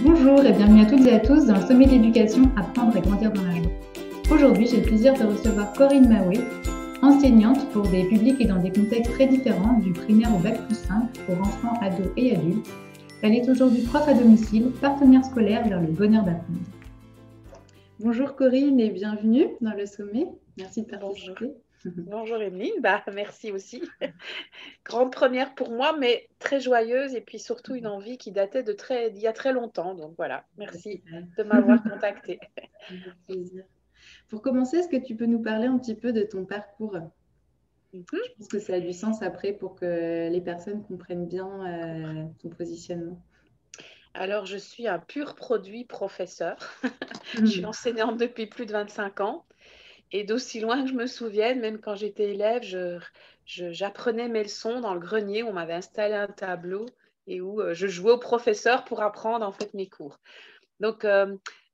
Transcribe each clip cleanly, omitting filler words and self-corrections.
Bonjour et bienvenue à toutes et à tous dans le sommet d'éducation Apprendre et grandir dans la joie. Aujourd'hui, j'ai le plaisir de recevoir Corinne Mahoué, enseignante pour des publics et dans des contextes très différents, du primaire au bac+5 pour enfants, ados et adultes. Elle est aujourd'hui prof à domicile, partenaire scolaire vers le bonheur d'apprendre. Bonjour Corinne et bienvenue dans le sommet. Merci de participer. Bonjour Emeline, merci aussi. Grande première pour moi, mais très joyeuse et puis surtout une envie qui datait d'il y a très longtemps. Donc voilà, merci de m'avoir contactée. Avec plaisir. Pour commencer, est-ce que tu peux nous parler un petit peu de ton parcours ? Je pense que ça a du sens après pour que les personnes comprennent bien ton positionnement. Alors, je suis un pur produit professeur. Je suis enseignante depuis plus de 25 ans. Et d'aussi loin que je me souvienne, même quand j'étais élève, j'apprenais mes leçons dans le grenier où on m'avait installé un tableau et où je jouais au professeur pour apprendre en fait mes cours. Donc,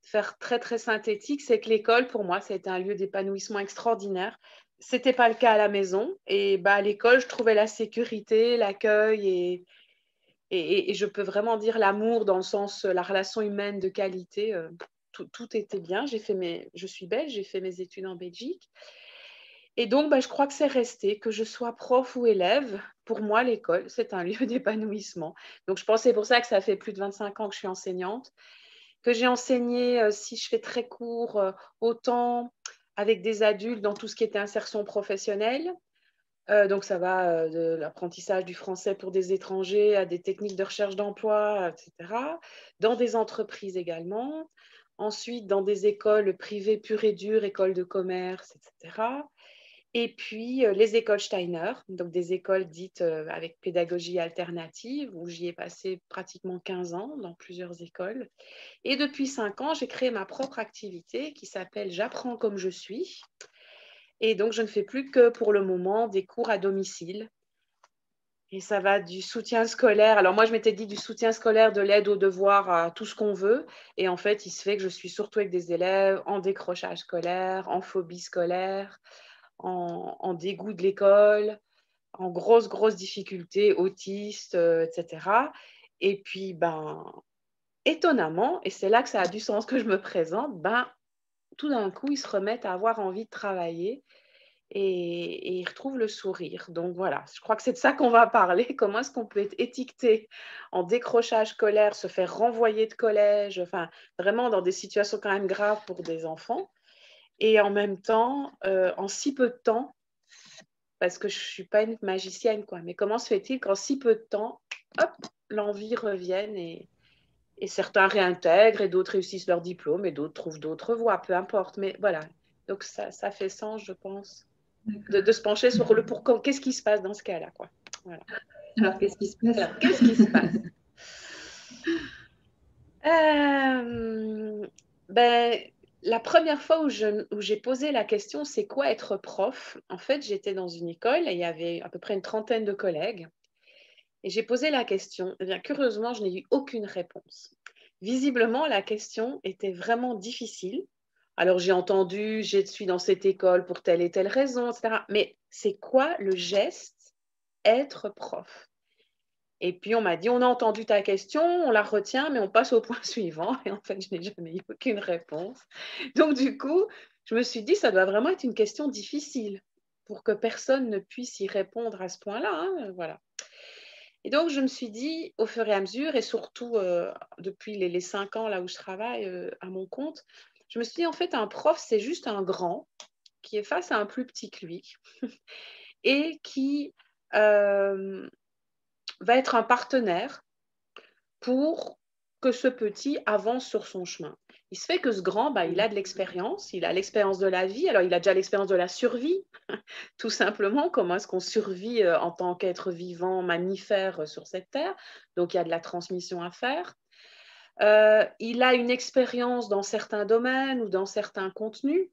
faire très, très synthétique, c'est que l'école, pour moi, ça a été un lieu d'épanouissement extraordinaire. Ce n'était pas le cas à la maison. Et à l'école, je trouvais la sécurité, l'accueil et je peux vraiment dire l'amour dans le sens, la relation humaine de qualité. Tout était bien. Je suis belge, j'ai fait mes études en Belgique. Et donc, je crois que c'est resté, que je sois prof ou élève. Pour moi, l'école, c'est un lieu d'épanouissement. Donc, je pense que c'est pour ça que ça fait plus de 25 ans que je suis enseignante, que j'ai enseigné, si je fais très court, autant avec des adultes dans tout ce qui était insertion professionnelle. Donc, ça va de l'apprentissage du français pour des étrangers à des techniques de recherche d'emploi, etc. Dans des entreprises également. Ensuite, dans des écoles privées pures et dures, écoles de commerce, etc. Et puis, les écoles Steiner, donc des écoles dites avec pédagogie alternative, où j'y ai passé pratiquement 15 ans dans plusieurs écoles. Et depuis 5 ans, j'ai créé ma propre activité qui s'appelle J'apprends comme je suis. Et donc, je ne fais plus que pour le moment des cours à domicile. Et ça va du soutien scolaire. Alors moi, je m'étais dit du soutien scolaire, de l'aide aux devoirs, à tout ce qu'on veut. Et en fait, il se fait que je suis surtout avec des élèves en décrochage scolaire, en phobie scolaire, en dégoût de l'école, en grosses difficultés, autistes, etc. Et puis, étonnamment, et c'est là que ça a du sens que je me présente, tout d'un coup, ils se remettent à avoir envie de travailler et ils retrouvent le sourire. Donc voilà, je crois que c'est de ça qu'on va parler. Comment est-ce qu'on peut être étiqueté en décrochage scolaire, se faire renvoyer de collège, enfin vraiment dans des situations quand même graves pour des enfants, et en même temps, en si peu de temps, parce que je ne suis pas une magicienne, quoi, mais comment se fait-il qu'en si peu de temps, hop, l'envie revienne et certains réintègrent et d'autres réussissent leur diplôme et d'autres trouvent d'autres voies, peu importe. Mais voilà, donc ça fait sens, je pense, de se pencher sur le pourquoi, qu'est-ce qui se passe dans ce cas-là, quoi. Voilà. Alors, qu'est-ce qui se passe ? Alors, qu'est-ce qui se passe La première fois où j'ai posé la question, c'est quoi être prof? En fait, j'étais dans une école et il y avait à peu près une trentaine de collègues. Et j'ai posé la question. Eh bien, curieusement, je n'ai eu aucune réponse. Visiblement, la question était vraiment difficile. Alors, j'ai entendu, je suis dans cette école pour telle et telle raison, etc. Mais c'est quoi le geste être prof? Et puis, on m'a dit, on a entendu ta question, on la retient, mais on passe au point suivant. Et en fait, je n'ai jamais eu aucune réponse. Donc, du coup, je me suis dit, ça doit vraiment être une question difficile pour que personne ne puisse y répondre à ce point-là. Hein, voilà. Et donc, je me suis dit, au fur et à mesure, et surtout depuis les 5 ans là où je travaille à mon compte, je me suis dit, en fait, un prof, c'est juste un grand qui est face à un plus petit que lui et qui va être un partenaire pour que ce petit avance sur son chemin. Il se fait que ce grand, il a de l'expérience, il a l'expérience de la vie, alors il a déjà l'expérience de la survie, tout simplement, comment est-ce qu'on survit en tant qu'être vivant, mammifère sur cette terre, donc il y a de la transmission à faire. Il a une expérience dans certains domaines ou dans certains contenus.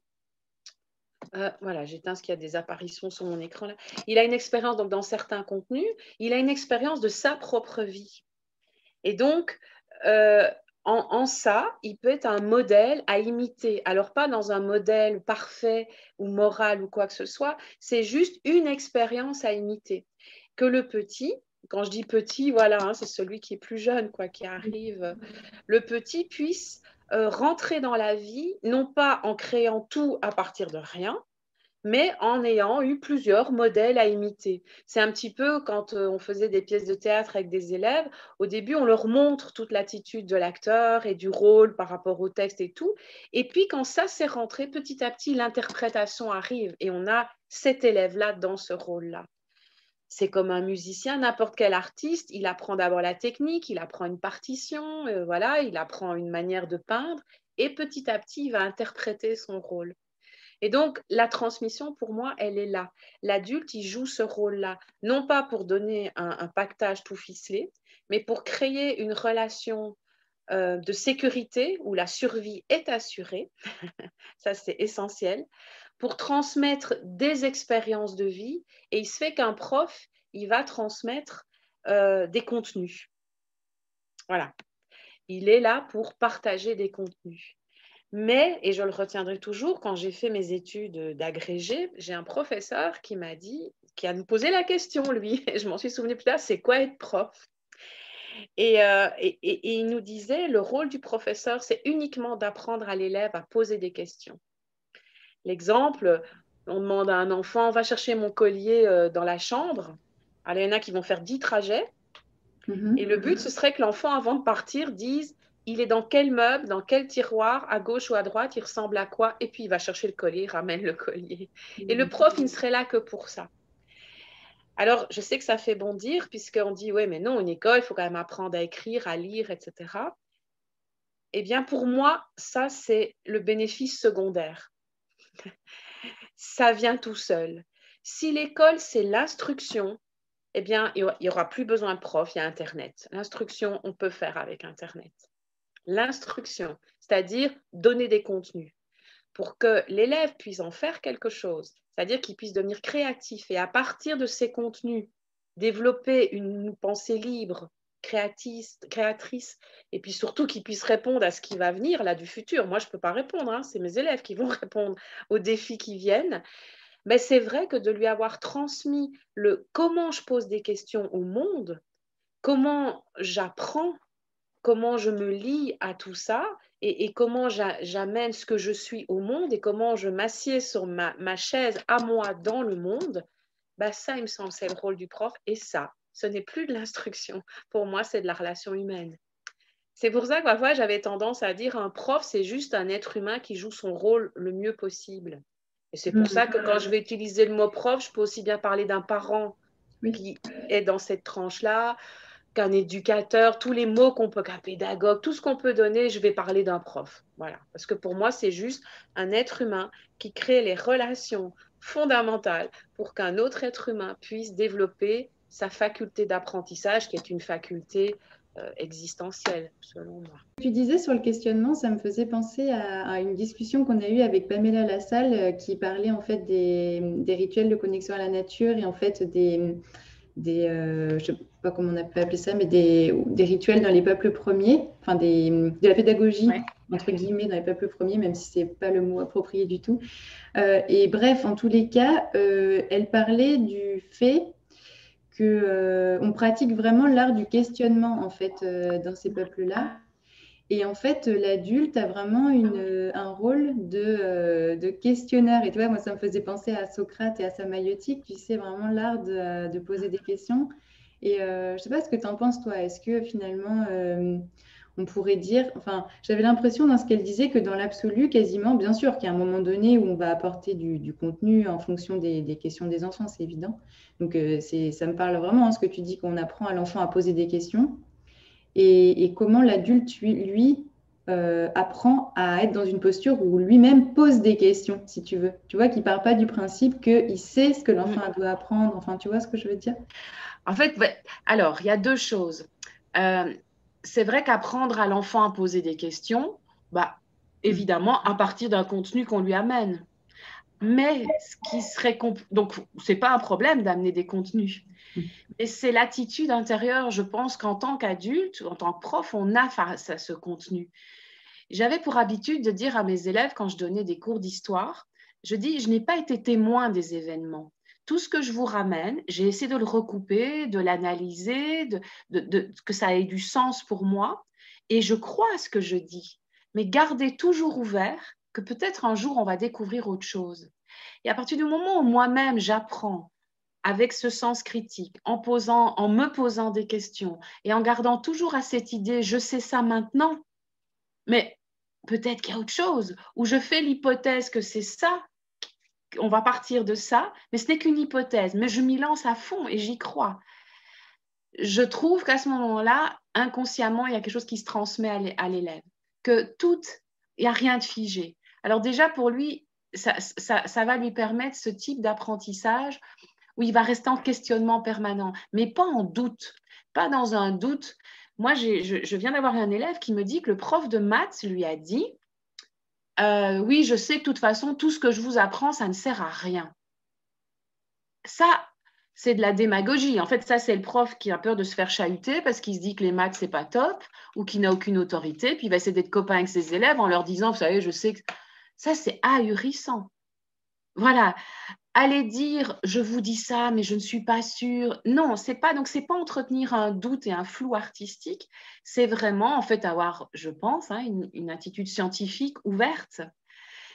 Voilà, j'éteins ce qu'il y a des apparitions sur mon écran là. Il a une expérience donc, dans certains contenus, il a une expérience de sa propre vie. Et donc, en ça, il peut être un modèle à imiter. Alors, pas dans un modèle parfait ou moral ou quoi que ce soit, c'est juste une expérience à imiter. Que le petit, quand je dis petit, voilà, hein, c'est celui qui est plus jeune, quoi, qui arrive, le petit puisse rentrer dans la vie, non pas en créant tout à partir de rien, mais en ayant eu plusieurs modèles à imiter. C'est un petit peu quand on faisait des pièces de théâtre avec des élèves, au début, on leur montre toute l'attitude de l'acteur et du rôle par rapport au texte et tout. Et puis, quand ça s'est rentré, petit à petit, l'interprétation arrive et on a cet élève-là dans ce rôle-là. C'est comme un musicien, n'importe quel artiste, il apprend d'abord la technique, il apprend une partition, voilà, il apprend une manière de peindre et petit à petit, il va interpréter son rôle. Et donc, la transmission, pour moi, elle est là. L'adulte, il joue ce rôle-là, non pas pour donner un pactage tout ficelé, mais pour créer une relation de sécurité où la survie est assurée. Ça, c'est essentiel. Pour transmettre des expériences de vie. Et il se fait qu'un prof, il va transmettre des contenus. Voilà. Il est là pour partager des contenus. Mais, et je le retiendrai toujours, quand j'ai fait mes études d'agrégé, j'ai un professeur qui m'a dit, qui a nous posé la question, lui, et je m'en suis souvenu plus tard, c'est quoi être prof? Et il nous disait, le rôle du professeur, c'est uniquement d'apprendre à l'élève à poser des questions. L'exemple, on demande à un enfant, va chercher mon collier dans la chambre. Alors, il y en a qui vont faire 10 trajets. Et le but, ce serait que l'enfant, avant de partir, dise, il est dans quel meuble, dans quel tiroir, à gauche ou à droite, il ressemble à quoi, et puis il va chercher le collier, il ramène le collier. Et le prof, il ne serait là que pour ça. Alors, je sais que ça fait bondir, puisqu'on dit, oui, mais non, une école, il faut quand même apprendre à écrire, à lire, etc. Eh bien, pour moi, ça, c'est le bénéfice secondaire. Ça vient tout seul. Si l'école, c'est l'instruction, eh bien, il n'y aura plus besoin de prof, il y a Internet. L'instruction, on peut faire avec Internet. L'instruction, c'est-à-dire donner des contenus pour que l'élève puisse en faire quelque chose, c'est-à-dire qu'il puisse devenir créatif et à partir de ces contenus, développer une pensée libre, créatrice, et puis surtout qu'il puisse répondre à ce qui va venir, là, du futur. Moi, je ne peux pas répondre, hein, c'est mes élèves qui vont répondre aux défis qui viennent. Mais c'est vrai que de lui avoir transmis le comment je pose des questions au monde, comment j'apprends, comment je me lie à tout ça et comment j'amène ce que je suis au monde et comment je m'assieds sur ma chaise à moi dans le monde, bah ça, il me semble, c'est le rôle du prof. Et ça, ce n'est plus de l'instruction. Pour moi, c'est de la relation humaine. C'est pour ça que parfois, j'avais tendance à dire un prof, c'est juste un être humain qui joue son rôle le mieux possible. Et c'est pour ça que quand je vais utiliser le mot prof, je peux aussi bien parler d'un parent qui est dans cette tranche-là, qu'un éducateur, tous les mots qu'on peut, qu'un pédagogue, tout ce qu'on peut donner, je vais parler d'un prof. Voilà. Parce que pour moi, c'est juste un être humain qui crée les relations fondamentales pour qu'un autre être humain puisse développer sa faculté d'apprentissage, qui est une faculté existentielle, selon moi. Tu disais sur le questionnement, ça me faisait penser à une discussion qu'on a eue avec Pamela Lassalle qui parlait en fait des rituels de connexion à la nature et en fait je ne sais pas comment on peut appeler ça, mais des rituels dans les peuples premiers, enfin de la pédagogie, entre guillemets, dans les peuples premiers, même si ce n'est pas le mot approprié du tout. Et bref, en tous les cas, elle parlait du fait qu'on pratique vraiment l'art du questionnement, en fait, dans ces peuples-là. Et en fait, l'adulte a vraiment un rôle de questionneur. Et tu vois, moi, ça me faisait penser à Socrate et à sa maïotique. Tu sais, vraiment l'art de poser des questions. Et je ne sais pas ce que tu en penses, toi. Est-ce que finalement, on pourrait dire... Enfin, j'avais l'impression dans ce qu'elle disait que dans l'absolu, quasiment, bien sûr qu'il y a un moment donné où on va apporter du contenu en fonction des questions des enfants, c'est évident. Donc, ça me parle vraiment, ce que tu dis, qu'on apprend à l'enfant à poser des questions. Et comment l'adulte, lui, apprend à être dans une posture où lui-même pose des questions, si tu veux. Tu vois, qu'il ne part pas du principe qu'il sait ce que l'enfant doit apprendre. Enfin, tu vois ce que je veux dire? En fait, alors, il y a deux choses. C'est vrai qu'apprendre à l'enfant à poser des questions, évidemment, à partir d'un contenu qu'on lui amène. Mais ce qui serait... Donc, ce n'est pas un problème d'amener des contenus. Et c'est l'attitude intérieure, je pense qu'en tant qu'adulte, en tant que prof, on a face à ce contenu. J'avais pour habitude de dire à mes élèves, quand je donnais des cours d'histoire, je dis, je n'ai pas été témoin des événements. tout ce que je vous ramène, j'ai essayé de le recouper, de l'analyser, que ça ait du sens pour moi. Et je crois à ce que je dis. Mais gardez toujours ouvert que peut-être un jour, on va découvrir autre chose. Et à partir du moment où moi-même, j'apprends avec ce sens critique, en me posant des questions et en gardant toujours à cette idée, je sais ça maintenant, mais peut-être qu'il y a autre chose, ou je fais l'hypothèse que c'est ça, on va partir de ça, mais ce n'est qu'une hypothèse, mais je m'y lance à fond et j'y crois. Je trouve qu'à ce moment-là, inconsciemment, il y a quelque chose qui se transmet à l'élève, que il n'y a rien de figé. Alors déjà, pour lui, ça va lui permettre ce type d'apprentissage où il va rester en questionnement permanent, mais pas en doute, pas dans un doute. Moi, je viens d'avoir un élève qui me dit que le prof de maths lui a dit oui, je sais que de toute façon, tout ce que je vous apprends, ça ne sert à rien. Ça, c'est de la démagogie. En fait, ça, c'est le prof qui a peur de se faire chahuter parce qu'il se dit que les maths, c'est pas top ou qu'il n'a aucune autorité, puis il va essayer d'être copain avec ses élèves en leur disant, vous savez, je sais que ça, c'est ahurissant. Voilà. Allez dire, je vous dis ça, mais je ne suis pas sûre. Non, c'est pas entretenir un doute et un flou artistique. C'est vraiment, en fait, avoir, je pense, une attitude scientifique ouverte.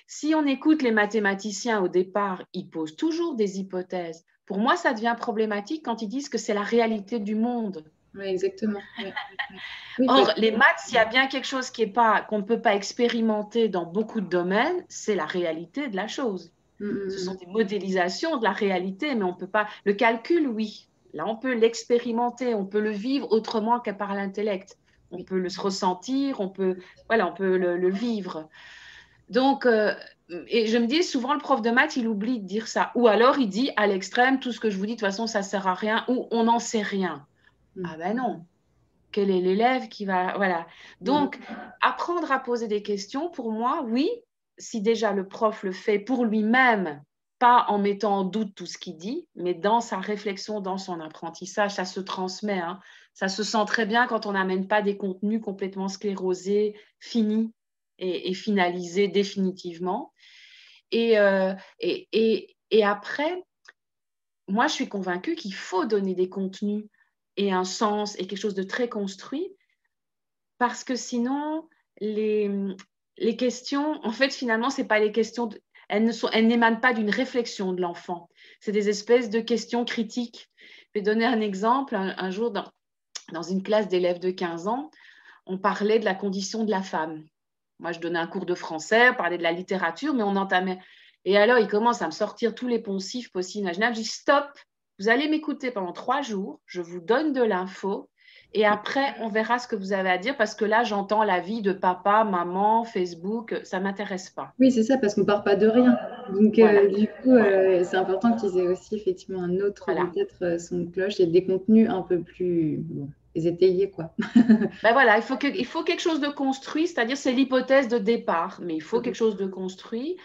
Si on écoute les mathématiciens au départ, ils posent toujours des hypothèses. Pour moi, ça devient problématique quand ils disent que c'est la réalité du monde. Oui, exactement. Oui, or, les maths, s'il y a bien quelque chose qu'on ne peut pas expérimenter dans beaucoup de domaines, c'est la réalité de la chose. Ce sont des modélisations de la réalité, mais on peut pas. Le calcul, oui. Là, on peut l'expérimenter, on peut le vivre autrement que par l'intellect. On peut le ressentir, on peut le vivre. Donc, et je me dis souvent, le prof de maths, il oublie de dire ça. Ou alors, il dit à l'extrême, tout ce que je vous dis, de toute façon, ça ne sert à rien, ou on n'en sait rien. Ah ben non. Quel est l'élève qui va. Voilà. Donc, apprendre à poser des questions, pour moi, oui, si déjà le prof le fait pour lui-même, pas en mettant en doute tout ce qu'il dit, mais dans sa réflexion, dans son apprentissage, ça se transmet. Ça se sent très bien quand on n'amène pas des contenus complètement sclérosés, finis et finalisés définitivement. Et après, moi, je suis convaincue qu'il faut donner des contenus et un sens et quelque chose de très construit, parce que sinon, les questions, en fait, finalement, c'est pas les questions, elles n'émanent pas d'une réflexion de l'enfant. C'est des espèces de questions critiques. Je vais donner un exemple. Un jour, dans une classe d'élèves de 15 ans, on parlait de la condition de la femme. Moi, je donnais un cours de français, on parlait de la littérature, mais on entamait. Et alors, il commence à me sortir tous les poncifs possibles, imaginables. Je dis, stop, vous allez m'écouter pendant 3 jours, je vous donne de l'info, et après, on verra ce que vous avez à dire, parce que là, j'entends la vie de papa, maman, Facebook, ça ne m'intéresse pas. Oui, c'est ça, parce qu'on ne part pas de rien. Donc, voilà. Du coup, c'est important qu'ils aient aussi effectivement un autre, peut-être, son de cloche et des contenus un peu plus étayés, quoi. Ben voilà, il faut quelque chose de construit, c'est-à-dire c'est l'hypothèse de départ, mais il faut quelque chose de construit.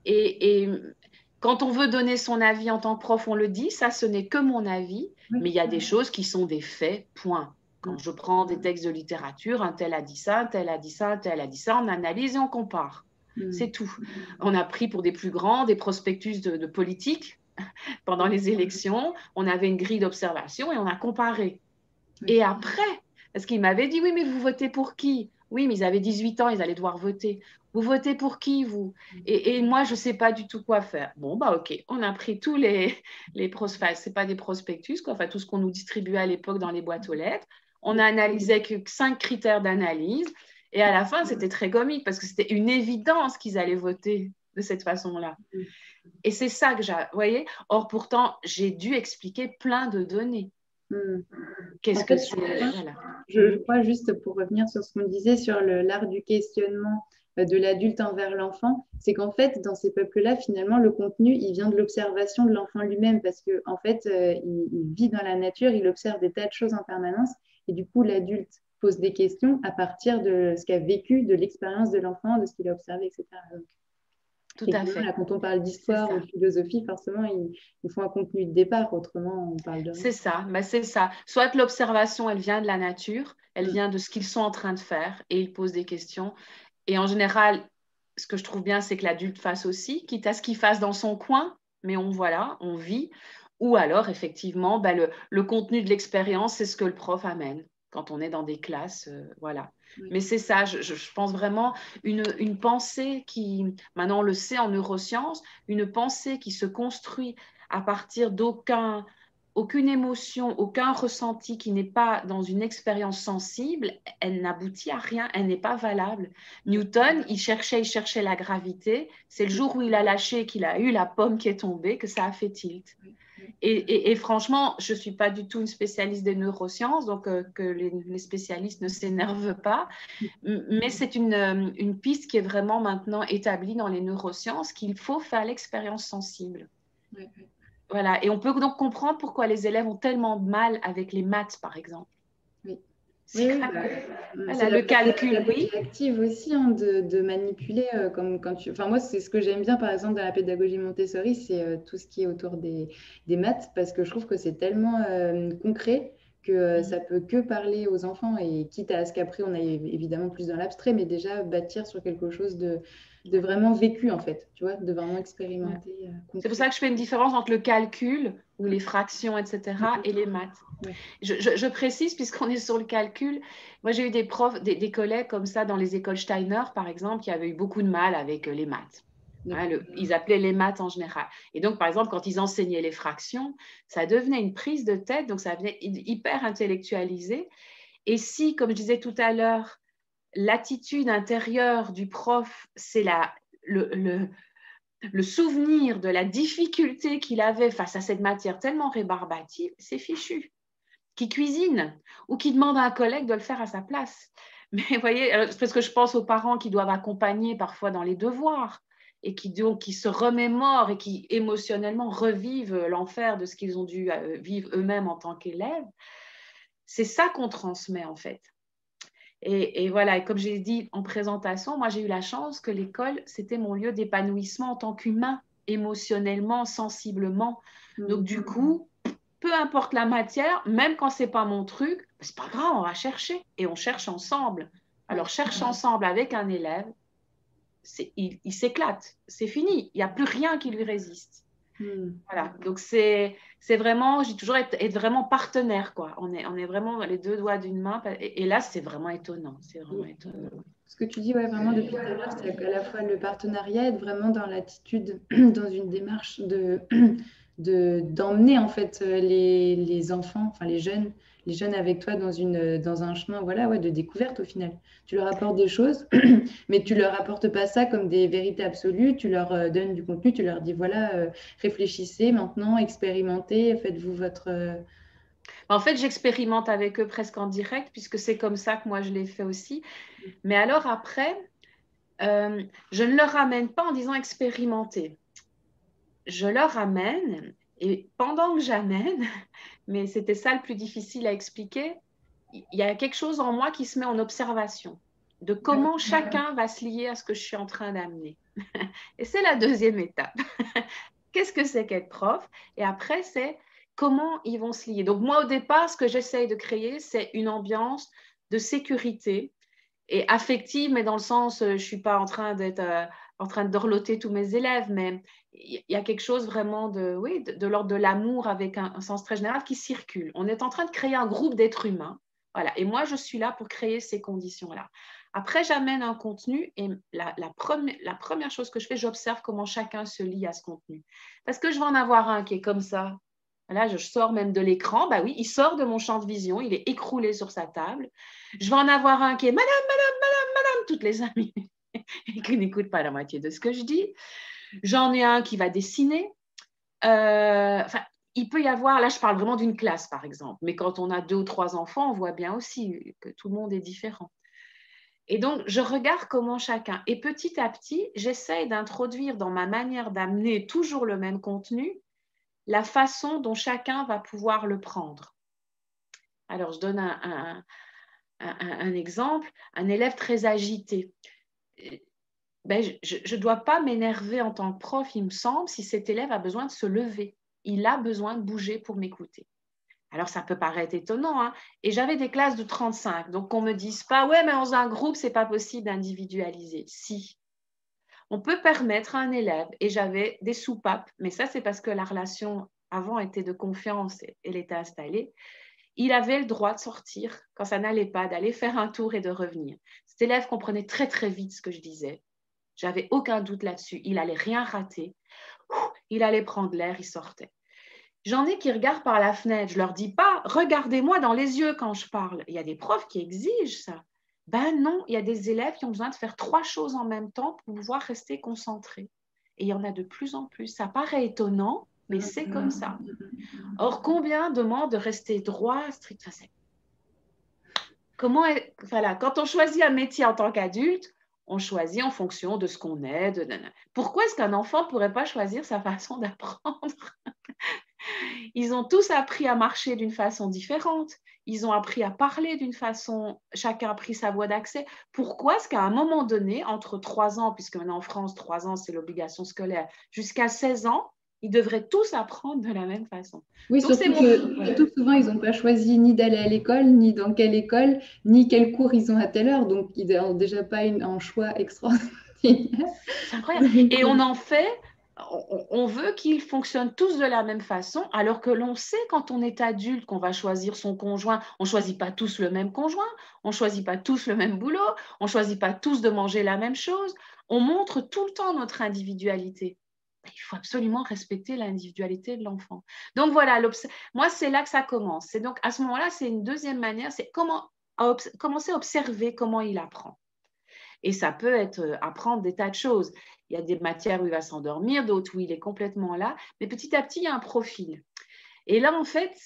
Et quand on veut donner son avis en tant que prof, on le dit, ça, ce n'est que mon avis, mais il y a des choses qui sont des faits, point. Quand je prends des textes de littérature, un tel a dit ça, un tel a dit ça, un tel a dit ça, on analyse et on compare. C'est tout. On a pris pour des plus grands des prospectus de politique pendant les élections, on avait une grille d'observation et on a comparé. Et après, parce qu'il m'avait dit, oui, mais vous votez pour qui? Oui, mais ils avaient 18 ans, ils allaient devoir voter. Vous votez pour qui, vous? Et moi, je ne sais pas du tout quoi faire. Bon, bah ok, on a pris tous les c'est pas des prospectus, quoi, enfin tout ce qu'on nous distribuait à l'époque dans les boîtes aux lettres. On a analysé que 5 critères d'analyse. Et à la fin, c'était très comique parce que c'était une évidence qu'ils allaient voter de cette façon-là. Et c'est ça que vous voyez? Or, pourtant, j'ai dû expliquer plein de données. Qu'est-ce que c'est? Voilà. Je crois, juste pour revenir sur ce qu'on disait sur l'art du questionnement de l'adulte envers l'enfant, c'est qu'en fait, dans ces peuples-là, finalement, le contenu, il vient de l'observation de l'enfant lui-même parce qu'en fait, il vit dans la nature, il observe des tas de choses en permanence et du coup, l'adulte pose des questions à partir de ce qu'a vécu, de l'expérience de l'enfant, de ce qu'il a observé, etc. Donc, tout à fait. Là, quand on parle d'histoire ou de philosophie, forcément, il faut un contenu de départ, autrement, on parle de rien. C'est ça, ben c'est ça. Soit l'observation, elle vient de la nature, elle vient de ce qu'ils sont en train de faire et ils posent des questions. Et en général, ce que je trouve bien, c'est que l'adulte fasse aussi, quitte à ce qu'il fasse dans son coin, mais on vit. Ou alors, effectivement, le contenu de l'expérience, c'est ce que le prof amène quand on est dans des classes, voilà. Oui. Mais c'est ça, je pense vraiment une pensée qui, maintenant on le sait en neurosciences, une pensée qui se construit à partir aucune émotion, aucun ressenti qui n'est pas dans une expérience sensible, elle n'aboutit à rien, elle n'est pas valable. Newton, il cherchait la gravité, c'est le jour où il a lâché, qu'il a eu la pomme qui est tombée, que ça a fait tilt. Et franchement, je ne suis pas du tout une spécialiste des neurosciences, donc que les spécialistes ne s'énervent pas, mais c'est une piste qui est vraiment maintenant établie dans les neurosciences, qu'il faut faire l'expérience sensible. Oui. Voilà, et on peut donc comprendre pourquoi les élèves ont tellement de mal avec les maths, par exemple. Oui. C'est le calcul, oui. C'est active aussi hein, de manipuler comme quand tu. Enfin moi c'est ce que j'aime bien par exemple dans la pédagogie Montessori, c'est tout ce qui est autour des maths parce que je trouve que c'est tellement concret que ça peut que parler aux enfants et quitte à ce qu'après on aille évidemment plus dans l'abstrait, mais déjà bâtir sur quelque chose de vraiment vécu en fait, tu vois, de vraiment expérimenter. C'est pour ça que je fais une différence entre le calcul ou les fractions, etc. et les maths. Ouais. Je précise, puisqu'on est sur le calcul, moi j'ai eu des profs, des collègues comme ça dans les écoles Steiner, par exemple, qui avaient eu beaucoup de mal avec les maths. Hein, ils appelaient les maths en général. Et donc, par exemple, quand ils enseignaient les fractions, ça devenait une prise de tête, donc ça devenait hyper intellectualisé. Et si, comme je disais tout à l'heure, l'attitude intérieure du prof, c'est le souvenir de la difficulté qu'il avait face à cette matière tellement rébarbative, c'est fichu. Qui cuisine ou qui demande à un collègue de le faire à sa place. Mais vous voyez, c'est parce que je pense aux parents qui doivent accompagner parfois dans les devoirs et qui se remémorent et qui émotionnellement revivent l'enfer de ce qu'ils ont dû vivre eux-mêmes en tant qu'élèves. C'est ça qu'on transmet en fait. Et voilà, et comme j'ai dit en présentation, moi j'ai eu la chance que l'école, c'était mon lieu d'épanouissement en tant qu'humain, émotionnellement, sensiblement. Donc du coup, peu importe la matière, même quand c'est pas mon truc, c'est pas grave, on va chercher et on cherche ensemble. Alors cherche ensemble avec un élève, il s'éclate, c'est fini, il n'y a plus rien qui lui résiste. Voilà, donc c'est vraiment, j'ai toujours être vraiment partenaire, quoi. On est vraiment les deux doigts d'une main, et là c'est vraiment étonnant, Ce que tu dis, ouais, vraiment depuis tout à l'heure, c'est qu'à la fois le partenariat, être vraiment dans l'attitude, dans une démarche d'emmener en fait les enfants, enfin les jeunes avec toi dans un chemin voilà, ouais, de découverte au final. Tu leur apportes des choses, mais tu leur apportes pas ça comme des vérités absolues, tu leur donnes du contenu, tu leur dis voilà, réfléchissez maintenant, expérimentez, faites-vous votre... En fait, j'expérimente avec eux presque en direct puisque c'est comme ça que moi je l'ai fait aussi. Mais alors après, je ne leur ramène pas en disant expérimenter. Je leur ramène, et pendant que j'amène, mais c'était ça le plus difficile à expliquer, il y a quelque chose en moi qui se met en observation de comment chacun va se lier à ce que je suis en train d'amener. Et c'est la deuxième étape. Qu'est-ce que c'est qu'être prof? Et après, c'est comment ils vont se lier. Donc moi, au départ, ce que j'essaye de créer, c'est une ambiance de sécurité et affective, mais dans le sens, je ne suis pas en train de dorloter tous mes élèves, mais il y a quelque chose vraiment de l'ordre de l'amour avec un sens très général qui circule. On est en train de créer un groupe d'êtres humains. Voilà. Et moi, je suis là pour créer ces conditions-là. Après, j'amène un contenu et la première chose que je fais, j'observe comment chacun se lie à ce contenu. Parce que je vais en avoir un qui est comme ça. Là, je sors même de l'écran. Bah oui, il sort de mon champ de vision. Il est écroulé sur sa table. Je vais en avoir un qui est madame, toutes les 5 minutes et qui n'écoute pas la moitié de ce que je dis. J'en ai un qui va dessiner. Il peut y avoir, là je parle vraiment d'une classe par exemple, mais quand on a 2 ou 3 enfants, on voit bien aussi que tout le monde est différent. Et donc, je regarde comment chacun, et petit à petit, j'essaye d'introduire dans ma manière d'amener toujours le même contenu, la façon dont chacun va pouvoir le prendre. Alors, je donne un exemple, un élève très agité. Je ne dois pas m'énerver en tant que prof, il me semble, si cet élève a besoin de se lever. Il a besoin de bouger pour m'écouter. Alors, ça peut paraître étonnant, hein. Et j'avais des classes de 35, donc qu'on ne me dise pas « Ouais, mais dans un groupe, ce n'est pas possible d'individualiser. » Si. on peut permettre à un élève, et j'avais des soupapes, mais ça c'est parce que la relation avant était de confiance et elle était installée, il avait le droit de sortir quand ça n'allait pas, d'aller faire un tour et de revenir. Cet élève comprenait très très vite ce que je disais. J'avais aucun doute là-dessus. Il allait rien rater. Il allait prendre l'air, il sortait. J'en ai qui regardent par la fenêtre. Je leur dis pas, regardez-moi dans les yeux quand je parle. Il y a des profs qui exigent ça. Ben non, il y a des élèves qui ont besoin de faire 3 choses en même temps pour pouvoir rester concentrés. Et il y en a de plus en plus. Ça paraît étonnant, mais c'est comme ça. Or, combien demandent de rester droit, strict? Voilà, quand on choisit un métier en tant qu'adulte, on choisit en fonction de ce qu'on est. Pourquoi est-ce qu'un enfant ne pourrait pas choisir sa façon d'apprendre? Ils ont tous appris à marcher d'une façon différente. Ils ont appris à parler d'une façon, chacun a pris sa voie d'accès. Pourquoi est-ce qu'à un moment donné, entre 3 ans, puisque maintenant en France, 3 ans, c'est l'obligation scolaire, jusqu'à 16 ans, ils devraient tous apprendre de la même façon. Oui, Donc, surtout souvent, ils n'ont pas choisi ni d'aller à l'école, ni dans quelle école, ni quel cours ils ont à telle heure. Donc, ils n'ont déjà pas un choix extraordinaire. C'est incroyable. Et on en fait, on veut qu'ils fonctionnent tous de la même façon, alors que l'on sait quand on est adulte qu'on va choisir son conjoint. On ne choisit pas tous le même conjoint, on ne choisit pas tous le même boulot, on ne choisit pas tous de manger la même chose. On montre tout le temps notre individualité. Il faut absolument respecter l'individualité de l'enfant. Donc voilà, moi c'est là que ça commence. C'est donc à ce moment-là, c'est une deuxième manière, c'est commencer à observer comment il apprend. Et ça peut être apprendre des tas de choses. Il y a des matières où il va s'endormir, d'autres où il est complètement là. Mais petit à petit, il y a un profil. Et là, en fait,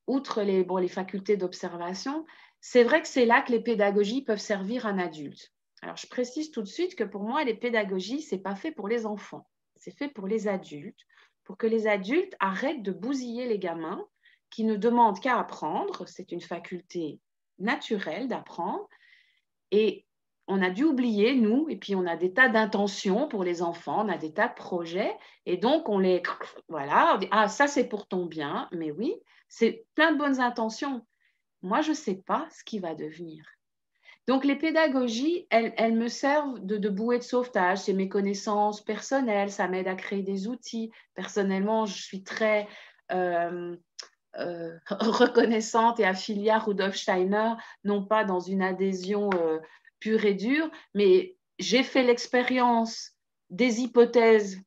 outre les facultés d'observation, c'est vrai que c'est là que les pédagogies peuvent servir un adulte. Alors, je précise tout de suite que pour moi, les pédagogies, ce n'est pas fait pour les enfants. C'est fait pour les adultes, pour que les adultes arrêtent de bousiller les gamins qui ne demandent qu'à apprendre. C'est une faculté naturelle d'apprendre. Et on a dû oublier, nous, et puis on a des tas d'intentions pour les enfants, on a des tas de projets, et donc on dit, ah, ça c'est pour ton bien, mais oui, c'est plein de bonnes intentions. Moi, je ne sais pas ce qui va devenir. Donc, les pédagogies, elles me servent de bouée de sauvetage, c'est mes connaissances personnelles, ça m'aide à créer des outils. Personnellement, je suis très reconnaissante et affiliée à Rudolf Steiner, non pas dans une adhésion pure et dure, mais j'ai fait l'expérience des hypothèses,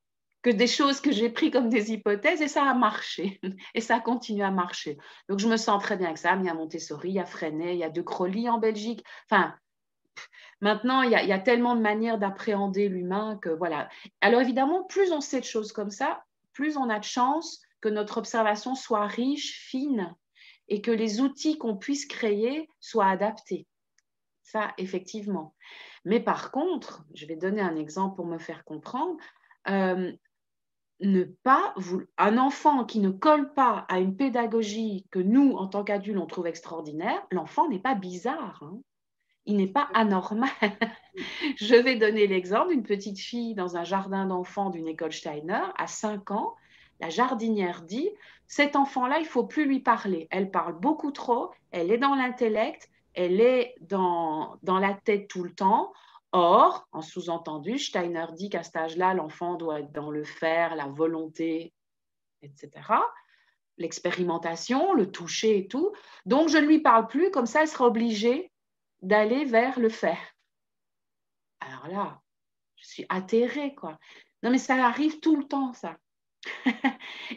des choses que j'ai prises comme des hypothèses, et ça a marché, et ça continue à marcher. Donc, je me sens très bien avec ça. Il y a Montessori, il y a Freinet, il y a De Crowley en Belgique. Enfin, maintenant, il y a tellement de manières d'appréhender l'humain que voilà. Alors, évidemment, plus on sait de choses comme ça, plus on a de chance que notre observation soit riche, fine, et que les outils qu'on puisse créer soient adaptés. Ça, effectivement. Mais par contre, je vais donner un exemple pour me faire comprendre. Un enfant qui ne colle pas à une pédagogie que nous, en tant qu'adultes, on trouve extraordinaire, l'enfant n'est pas bizarre, hein. Il n'est pas anormal. Je vais donner l'exemple d'une petite fille dans un jardin d'enfants d'une école Steiner, à 5 ans. La jardinière dit, cet enfant-là, il ne faut plus lui parler. Elle parle beaucoup trop, elle est dans l'intellect, elle est dans la tête tout le temps. Or, en sous-entendu, Steiner dit qu'à cet âge-là, l'enfant doit être dans le faire, la volonté, etc. L'expérimentation, le toucher et tout. Donc, je ne lui parle plus, comme ça, elle sera obligée d'aller vers le faire. Alors là, je suis atterrée, quoi. Non, mais ça arrive tout le temps, ça.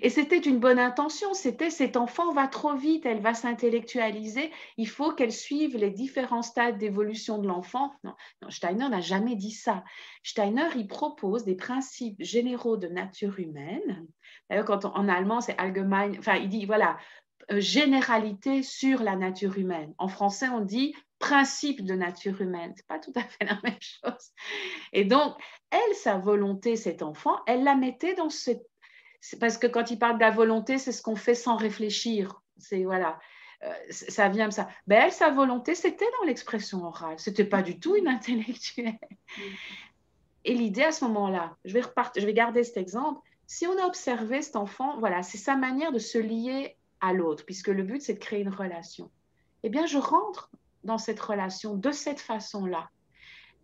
Et c'était une bonne intention, c'était cet enfant va trop vite, elle va s'intellectualiser, il faut qu'elle suive les différents stades d'évolution de l'enfant. Non, Steiner n'a jamais dit ça. Steiner, il propose des principes généraux de nature humaine. D'ailleurs, en allemand, c'est allgemein, enfin, il dit, voilà, généralité sur la nature humaine. En français, on dit principe de nature humaine. Ce n'est pas tout à fait la même chose. Et donc, elle, sa volonté, cet enfant, elle la mettait dans cette... Parce que quand il parle de la volonté, c'est ce qu'on fait sans réfléchir. C'est, voilà, ça vient de ça. Ben, elle, sa volonté, c'était dans l'expression orale. Ce n'était pas du tout une intellectuelle. Et l'idée à ce moment-là, je vais garder cet exemple. Si on a observé cet enfant, voilà, c'est sa manière de se lier à l'autre, puisque le but, c'est de créer une relation. Eh bien, je rentre dans cette relation de cette façon-là.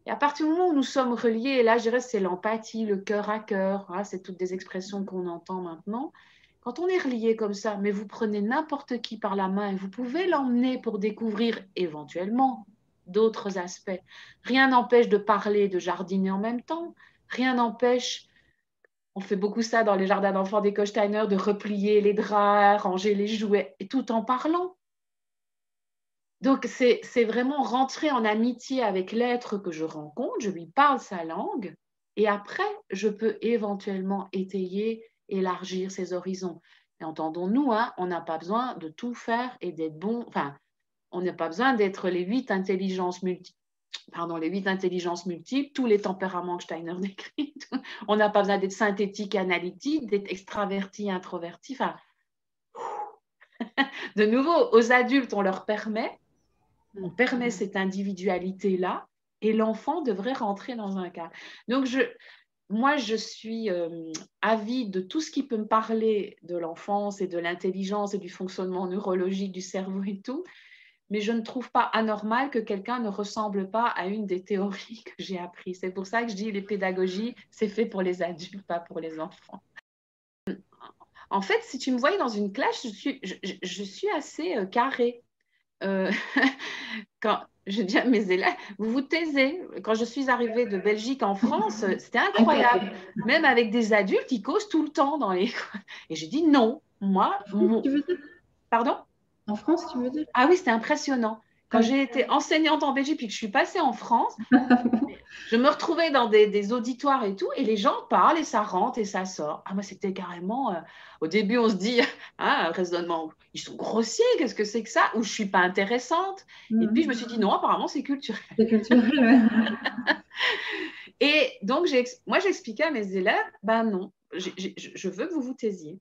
Et à partir du moment où nous sommes reliés, et là, je dirais, c'est l'empathie, le cœur à cœur, hein, c'est toutes des expressions qu'on entend maintenant. Quand on est relié comme ça, mais vous prenez n'importe qui par la main et vous pouvez l'emmener pour découvrir éventuellement d'autres aspects. Rien n'empêche de parler, de jardiner en même temps. Rien n'empêche, on fait beaucoup ça dans les jardins d'enfants des Steiner, de replier les draps, ranger les jouets, et tout en parlant. Donc, c'est vraiment rentrer en amitié avec l'être que je rencontre, je lui parle sa langue, et après, je peux éventuellement étayer, élargir ses horizons. Et entendons-nous, hein, on n'a pas besoin de tout faire et d'être bon, enfin, on n'a pas besoin d'être les 8 intelligences multiples. Pardon, les 8 intelligences multiples, tous les tempéraments que Steiner décrit. On n'a pas besoin d'être synthétique, analytique, d'être extraverti, introverti. Enfin, de nouveau, aux adultes, on permet cette individualité-là et l'enfant devrait rentrer dans un cadre. Donc, moi, je suis avide de tout ce qui peut me parler de l'enfance et de l'intelligence et du fonctionnement neurologique du cerveau et tout, mais je ne trouve pas anormal que quelqu'un ne ressemble pas à une des théories que j'ai apprises. C'est pour ça que je dis les pédagogies, c'est fait pour les adultes, pas pour les enfants. En fait, si tu me voyais dans une classe, je suis assez carrée. Quand je dis à mes élèves, vous vous taisez. Quand je suis arrivée de Belgique en France, c'était incroyable. Même avec des adultes, ils causent tout le temps dans les... Et j'ai dit non, moi... Tu veux dire Pardon? En France, tu veux dire? Ah oui, c'était impressionnant. Quand j'ai été enseignante en Belgique et que je suis passée en France, je me retrouvais dans des auditoires et tout, et les gens parlent et ça rentre et ça sort. Ah, moi, c'était carrément... au début, on se dit, un raisonnement, ils sont grossiers, qu'est-ce que c'est que ça? Ou je ne suis pas intéressante. Et puis, je me suis dit, non, apparemment, c'est culturel. C'est culturel, ouais. Et donc, moi, j'expliquais à mes élèves, ben non, je veux que vous vous taisiez.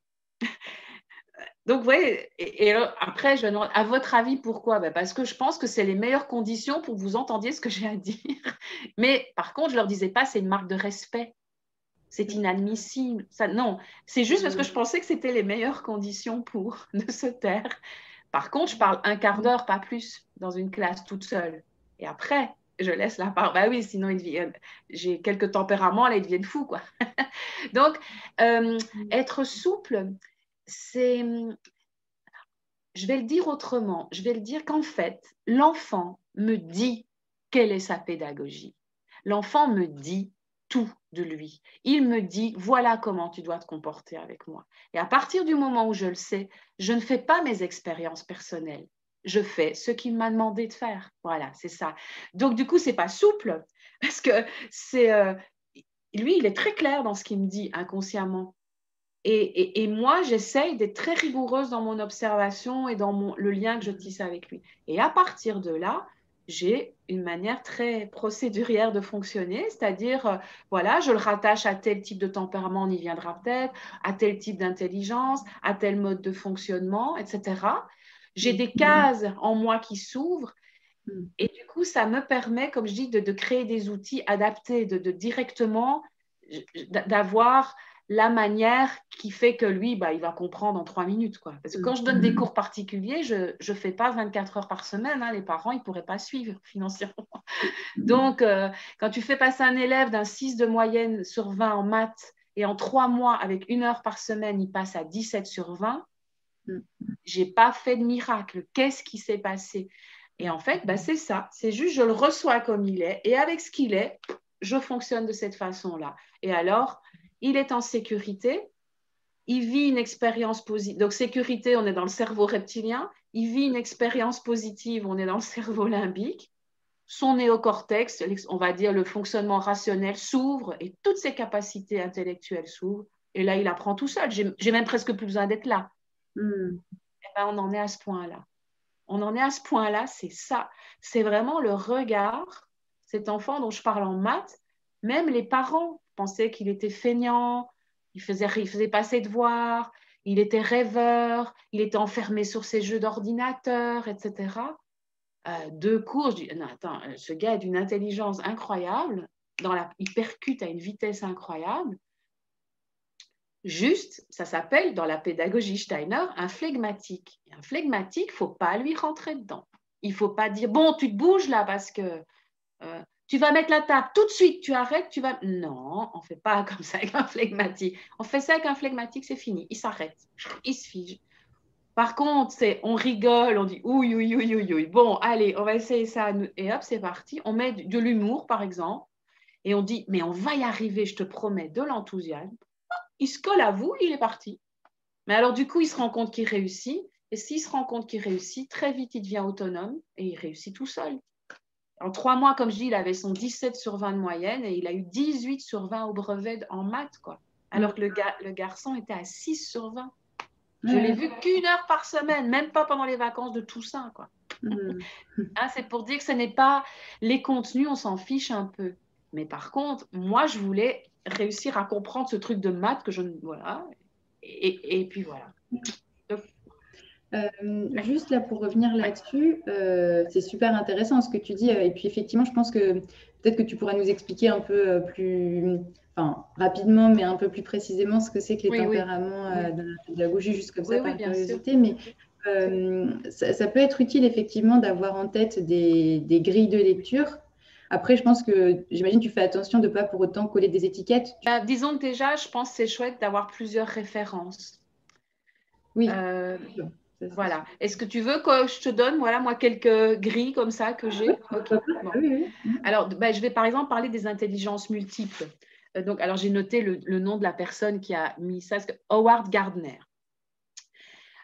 Donc, vous voyez, et après, je demande, à votre avis, pourquoi? Ben parce que je pense que c'est les meilleures conditions pour que vous entendiez ce que j'ai à dire. Mais par contre, je ne leur disais pas, c'est une marque de respect. C'est inadmissible. Ça, non, c'est juste parce que je pensais que c'était les meilleures conditions pour de se taire. Par contre, je parle un quart d'heure, pas plus, dans une classe toute seule. Et après, je laisse la part. Bah oui, sinon, j'ai quelques tempéraments, là, ils deviennent fous, quoi. Donc, être souple, c'est... Je vais le dire autrement. Je vais le dire qu'en fait, l'enfant me dit quelle est sa pédagogie. L'enfant me dit tout de lui. Il me dit, voilà comment tu dois te comporter avec moi. Et à partir du moment où je le sais, je ne fais pas mes expériences personnelles. Je fais ce qu'il m'a demandé de faire. Voilà, c'est ça. Donc, du coup, ce n'est pas souple parce que lui, il est très clair dans ce qu'il me dit inconsciemment. Et moi, j'essaye d'être très rigoureuse dans mon observation et dans le lien que je tisse avec lui. Et à partir de là, j'ai une manière très procédurière de fonctionner, c'est-à-dire, voilà, je le rattache à tel type de tempérament, on y viendra peut-être, à tel type d'intelligence, à tel mode de fonctionnement, etc. J'ai des cases en moi qui s'ouvrent et du coup, ça me permet, comme je dis, de créer des outils adaptés, de directement, d'avoir la manière qui fait que lui, bah, il va comprendre en 3 minutes, quoi. Parce que quand je donne des cours particuliers, je ne fais pas 24 heures par semaine. Hein, les parents, ils ne pourraient pas suivre financièrement. Donc, quand tu fais passer un élève d'un 6 de moyenne sur 20 en maths et en 3 mois, avec 1 heure par semaine, il passe à 17 sur 20, je n'ai pas fait de miracle. Qu'est-ce qui s'est passé? Et en fait, bah, c'est ça. C'est juste, je le reçois comme il est. Et avec ce qu'il est, je fonctionne de cette façon-là. Et alors, il est en sécurité, il vit une expérience positive. Donc, sécurité, on est dans le cerveau reptilien. Il vit une expérience positive, on est dans le cerveau limbique. Son néocortex, on va dire le fonctionnement rationnel, s'ouvre et toutes ses capacités intellectuelles s'ouvrent. Et là, il apprend tout seul. J'ai même presque plus besoin d'être là. Et ben, on en est à ce point-là. On en est à ce point-là, c'est ça. C'est vraiment le regard, cet enfant dont je parle en maths, même les parents pensaient qu'il était feignant, il faisait pas ses devoirs, il était rêveur, il était enfermé sur ses jeux d'ordinateur, etc. 2 cours, je dis, non, attends, ce gars a d'une intelligence incroyable, il percute à une vitesse incroyable. Juste, ça s'appelle dans la pédagogie Steiner un flegmatique. Et un flegmatique, il ne faut pas lui rentrer dedans. Il ne faut pas dire, bon, tu te bouges là parce que tu vas mettre la table tout de suite, tu arrêtes, tu vas… Non, on ne fait pas comme ça avec un flegmatique. On fait ça avec un flegmatique, c'est fini. Il s'arrête, il se fige. Par contre, on rigole, on dit ouïe, ouïe, ouïe, ouïe, ouïe. Bon, allez, on va essayer ça. Et hop, c'est parti. On met de l'humour, par exemple, et on dit, mais on va y arriver, je te promets, de l'enthousiasme. Il se colle à vous, il est parti. Mais alors, du coup, il se rend compte qu'il réussit. Et s'il se rend compte qu'il réussit, très vite, il devient autonome et il réussit tout seul. En 3 mois, comme je dis, il avait son 17 sur 20 de moyenne et il a eu 18 sur 20 au brevet en maths, quoi. Alors que le garçon était à 6 sur 20. Je l'ai vu qu'1 heure par semaine, même pas pendant les vacances de Toussaint, quoi. Hein, c'est pour dire que ce n'est pas les contenus, on s'en fiche un peu. Mais par contre, moi, je voulais réussir à comprendre ce truc de maths que je ne… Voilà. Et puis voilà. Donc, juste là pour revenir là-dessus, c'est super intéressant ce que tu dis. Et puis effectivement, je pense que peut-être que tu pourras nous expliquer un peu plus, enfin rapidement, mais un peu plus précisément ce que c'est que les tempéraments dans la pédagogie, juste comme ça par curiosité. Mais ça peut être utile effectivement d'avoir en tête des grilles de lecture. Après, je pense que, j'imagine, tu fais attention de ne pas pour autant coller des étiquettes. Disons que déjà, je pense que c'est chouette d'avoir plusieurs références. Oui. Voilà. Est-ce que tu veux que je te donne, voilà, moi, quelques grilles comme ça que j'ai? Okay. Bon. Oui. Alors, je vais par exemple parler des intelligences multiples. Donc, alors, j'ai noté le nom de la personne qui a mis ça, c'est Howard Gardner.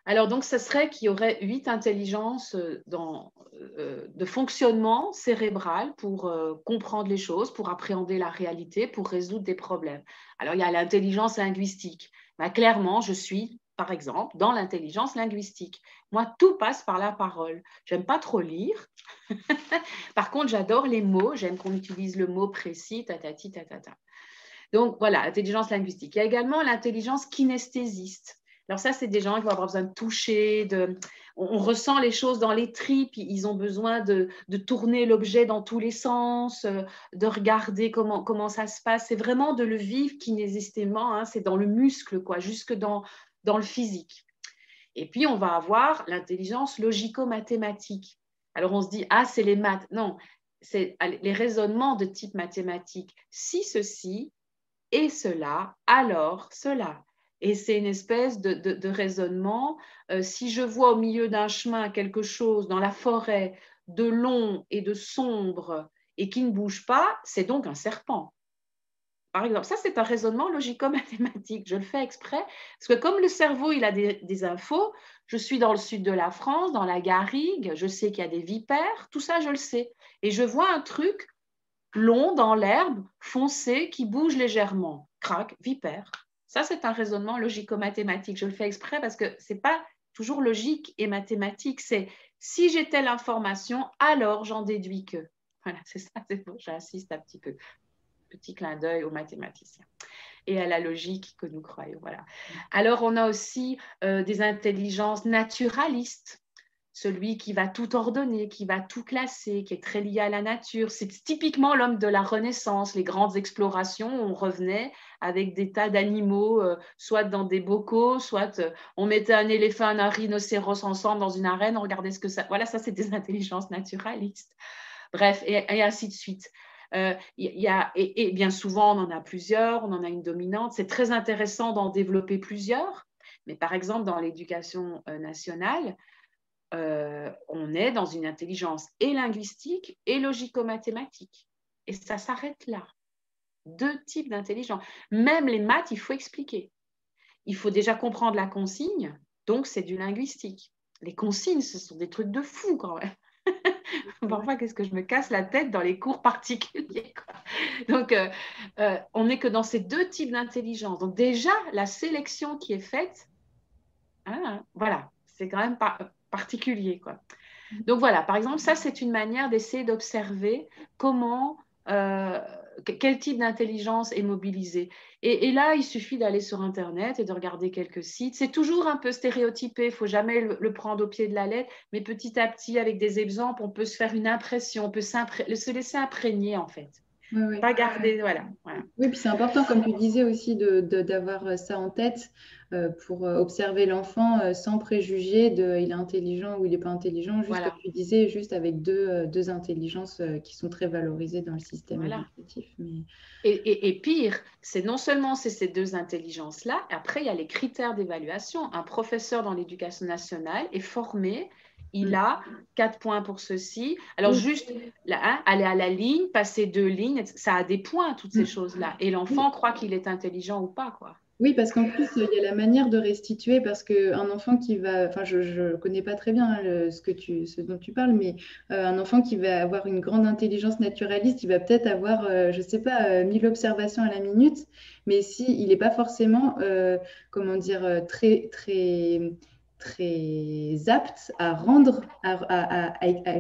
Alors, donc, ce serait qu'il y aurait 8 intelligences de fonctionnement cérébral pour comprendre les choses, pour appréhender la réalité, pour résoudre des problèmes. Alors, il y a l'intelligence linguistique. Clairement, je suis, par exemple, dans l'intelligence linguistique. Moi, tout passe par la parole. J'aime pas trop lire. Par contre, j'adore les mots. J'aime qu'on utilise le mot précis, tatati, tatata. Donc, voilà, l'intelligence linguistique. Il y a également l'intelligence kinesthésiste. Alors ça, c'est des gens qui vont avoir besoin de toucher, on ressent les choses dans les tripes, ils ont besoin de tourner l'objet dans tous les sens, de regarder comment ça se passe. C'est vraiment de le vivre kinésistément, hein, c'est dans le muscle, quoi, jusque dans le physique. Et puis, on va avoir l'intelligence logico-mathématique. Alors, on se dit, c'est les maths. Non, c'est les raisonnements de type mathématique. Si ceci et cela, alors cela. Et c'est une espèce de raisonnement. Si je vois au milieu d'un chemin quelque chose dans la forêt de long et de sombre et qui ne bouge pas, c'est donc un serpent. Par exemple, ça, c'est un raisonnement logico-mathématique. Je le fais exprès parce que comme le cerveau, il a des infos, je suis dans le sud de la France, dans la garrigue, je sais qu'il y a des vipères, tout ça, je le sais. Et je vois un truc long dans l'herbe, foncé, qui bouge légèrement. Crac, vipère. Ça, c'est un raisonnement logico-mathématique. Je le fais exprès parce que ce n'est pas toujours logique et mathématique. C'est si j'ai telle information, alors j'en déduis que. Voilà, c'est ça, c'est bon, j'insiste un petit peu. Petit clin d'œil aux mathématiciens et à la logique que nous croyons. Voilà. Alors, on a aussi des intelligences naturalistes. Celui qui va tout ordonner, qui va tout classer, qui est très lié à la nature. C'est typiquement l'homme de la Renaissance, les grandes explorations, on revenait avec des tas d'animaux, soit dans des bocaux, soit on mettait un éléphant et un rhinocéros ensemble dans une arène, on regardait ce que ça… Voilà, ça, c'est des intelligences naturalistes. Bref, et ainsi de suite. Et bien souvent, on en a plusieurs, on en a une dominante. C'est très intéressant d'en développer plusieurs. Mais par exemple, dans l'éducation nationale, on est dans une intelligence et linguistique et logico-mathématique. Et ça s'arrête là. 2 types d'intelligence. Même les maths, il faut expliquer. Il faut déjà comprendre la consigne, donc c'est du linguistique. Les consignes, ce sont des trucs de fou quand même. Parfois, qu'est-ce que je me casse la tête dans les cours particuliers, quoi. Donc, on n'est que dans ces 2 types d'intelligence. Donc déjà, la sélection qui est faite, voilà, c'est quand même particulier, quoi. Donc voilà, par exemple, ça, c'est une manière d'essayer d'observer comment, quel type d'intelligence est mobilisé. Et là, il suffit d'aller sur Internet et de regarder quelques sites. C'est toujours un peu stéréotypé, il ne faut jamais le prendre au pied de la lettre, mais petit à petit, avec des exemples, on peut se faire une impression, on peut se laisser imprégner, en fait. Pas garder, voilà. Oui, puis c'est important, comme tu disais aussi, d'avoir ça en tête. pour observer l'enfant sans préjugés de il est intelligent ou il n'est pas intelligent, juste Voilà. comme tu disais, juste avec deux intelligences qui sont très valorisées dans le système Voilà. éducatif. Mais... Et pire, c'est non seulement ces deux intelligences-là, après il y a les critères d'évaluation. Un professeur dans l'éducation nationale est formé, il a 4 points pour ceci. Alors juste là, hein, aller à la ligne, passer 2 lignes, ça a des points, toutes ces choses-là. Et l'enfant croit qu'il est intelligent ou pas, quoi. Oui, parce qu'en plus, il y a la manière de restituer, parce qu'un enfant qui va, enfin, je ne connais pas très bien hein, ce dont tu parles, mais un enfant qui va avoir une grande intelligence naturaliste, il va peut-être avoir, je ne sais pas, 1000 observations à la minute, mais s'il n'est pas forcément, comment dire, très apte à rendre,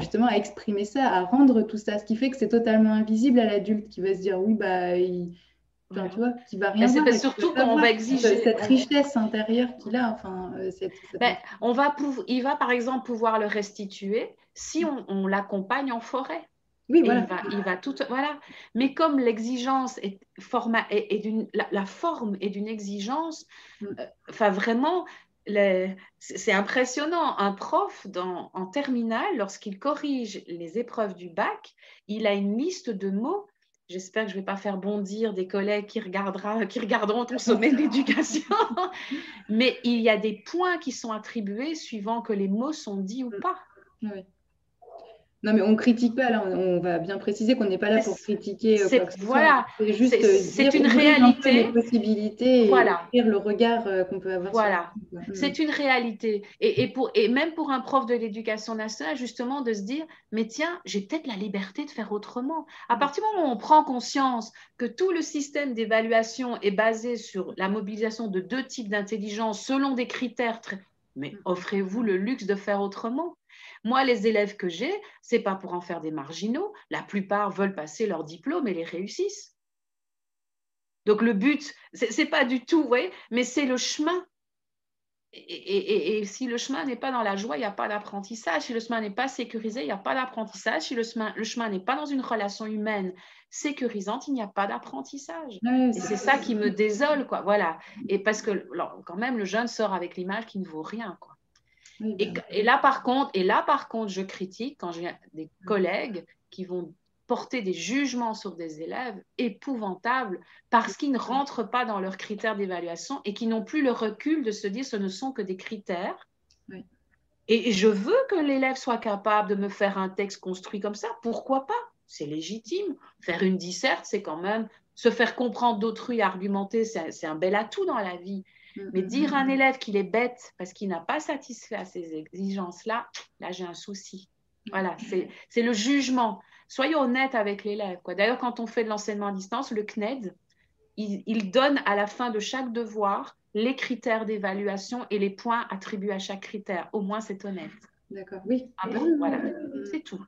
justement à exprimer ça, à rendre tout ça, ce qui fait que c'est totalement invisible à l'adulte qui va se dire, oui, bah, enfin, tu vois, qui va rien voir. C'est surtout qu'on va exiger cette richesse intérieure qu'il a. Enfin, il va par exemple pouvoir le restituer si on l'accompagne en forêt. Oui, et voilà. il va tout, voilà. Mais comme l'exigence la forme est d'une exigence, enfin vraiment, c'est impressionnant. Un prof en terminale, lorsqu'il corrige les épreuves du bac, il a une liste de mots. J'espère que je ne vais pas faire bondir des collègues qui regarderont ton sommet d'éducation. Mais il y a des points qui sont attribués suivant que les mots sont dits ou pas. Oui. Non, mais on ne critique pas, là, on va bien préciser qu'on n'est pas là pour critiquer quoi que ce voilà, soit. C'est juste c'est une réalité. Les possibilités voilà. et le regard qu'on peut avoir. Voilà, c'est une réalité. Et même pour un prof de l'éducation nationale, justement, de se dire, mais tiens, j'ai peut-être la liberté de faire autrement. À partir du moment où on prend conscience que tout le système d'évaluation est basé sur la mobilisation de 2 types d'intelligence selon des critères mais offrez-vous le luxe de faire autrement. Moi, les élèves que j'ai, ce n'est pas pour en faire des marginaux. La plupart veulent passer leur diplôme et les réussissent. Donc, le but, ce n'est pas du tout, vous voyez, mais c'est le chemin. Et si le chemin n'est pas dans la joie, il n'y a pas d'apprentissage. Si le chemin n'est pas sécurisé, il n'y a pas d'apprentissage. Si le chemin n'est pas dans une relation humaine sécurisante, il n'y a pas d'apprentissage. Ouais, et c'est ça qui me désole, quoi. Voilà. Et parce que, quand même, le jeune sort avec l'image qui ne vaut rien, quoi. Oui, et là, par contre, je critique quand j'ai des collègues qui vont porter des jugements sur des élèves épouvantables parce qu'ils ne rentrent pas dans leurs critères d'évaluation et qui n'ont plus le recul de se dire ce ne sont que des critères. Oui. Et je veux que l'élève soit capable de me faire un texte construit comme ça. Pourquoi pas? C'est légitime. Faire une disserte, c'est quand même se faire comprendre d'autrui, argumenter, c'est un bel atout dans la vie. Mais dire à un élève qu'il est bête parce qu'il n'a pas satisfait à ces exigences-là, là j'ai un souci. Voilà, c'est le jugement. Soyons honnêtes avec l'élève. D'ailleurs, quand on fait de l'enseignement à distance, le CNED, il donne à la fin de chaque devoir les critères d'évaluation et les points attribués à chaque critère. Au moins, c'est honnête. D'accord, oui. Voilà, c'est tout.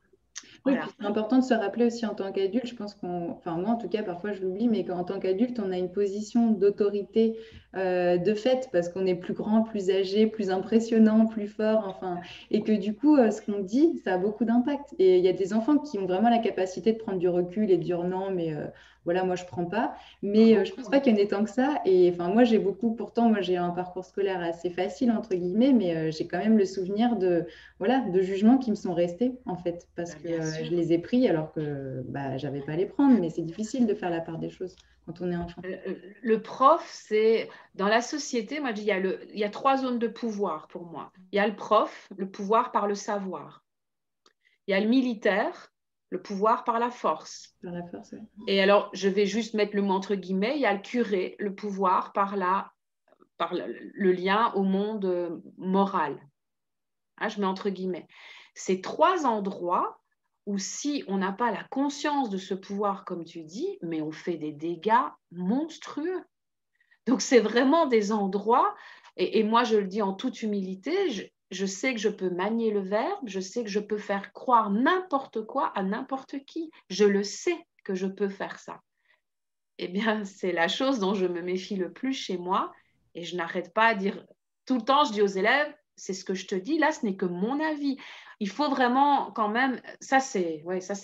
Oui, puis c'est important de se rappeler aussi en tant qu'adulte, je pense enfin moi en tout cas parfois je l'oublie, mais qu'en tant qu'adulte on a une position d'autorité de fait parce qu'on est plus grand, plus âgé, plus impressionnant, plus fort, enfin, et que du coup ce qu'on dit ça a beaucoup d'impact. Et il y a des enfants qui ont vraiment la capacité de prendre du recul et de dire non mais voilà moi je prends pas, mais je pense pas qu'il y en ait tant que ça. Et enfin moi pourtant moi j'ai un parcours scolaire assez facile entre guillemets, mais j'ai quand même le souvenir de jugements qui me sont restés en fait parce que je les ai pris alors que j'avais pas à les prendre, mais c'est difficile de faire la part des choses quand on est enfant. Le prof, c'est dans la société, moi je dis il y a 3 zones de pouvoir pour moi. Il y a le prof, le pouvoir par le savoir. Il y a le militaire, le pouvoir par la force. Par la force, oui. Et alors, je vais juste mettre le mot entre guillemets, il y a le curé, le pouvoir par le lien au monde moral. Hein, je mets entre guillemets. Ces 3 endroits où si on n'a pas la conscience de ce pouvoir, comme tu dis, mais on fait des dégâts monstrueux. Donc, c'est vraiment des endroits, et moi je le dis en toute humilité, je sais que je peux manier le verbe, je sais que je peux faire croire n'importe quoi à n'importe qui. Je le sais que je peux faire ça. Eh bien, c'est la chose dont je me méfie le plus chez moi, et je n'arrête pas à dire, tout le temps je dis aux élèves, c'est ce que je te dis, là ce n'est que mon avis. Il faut vraiment quand même, ça c'est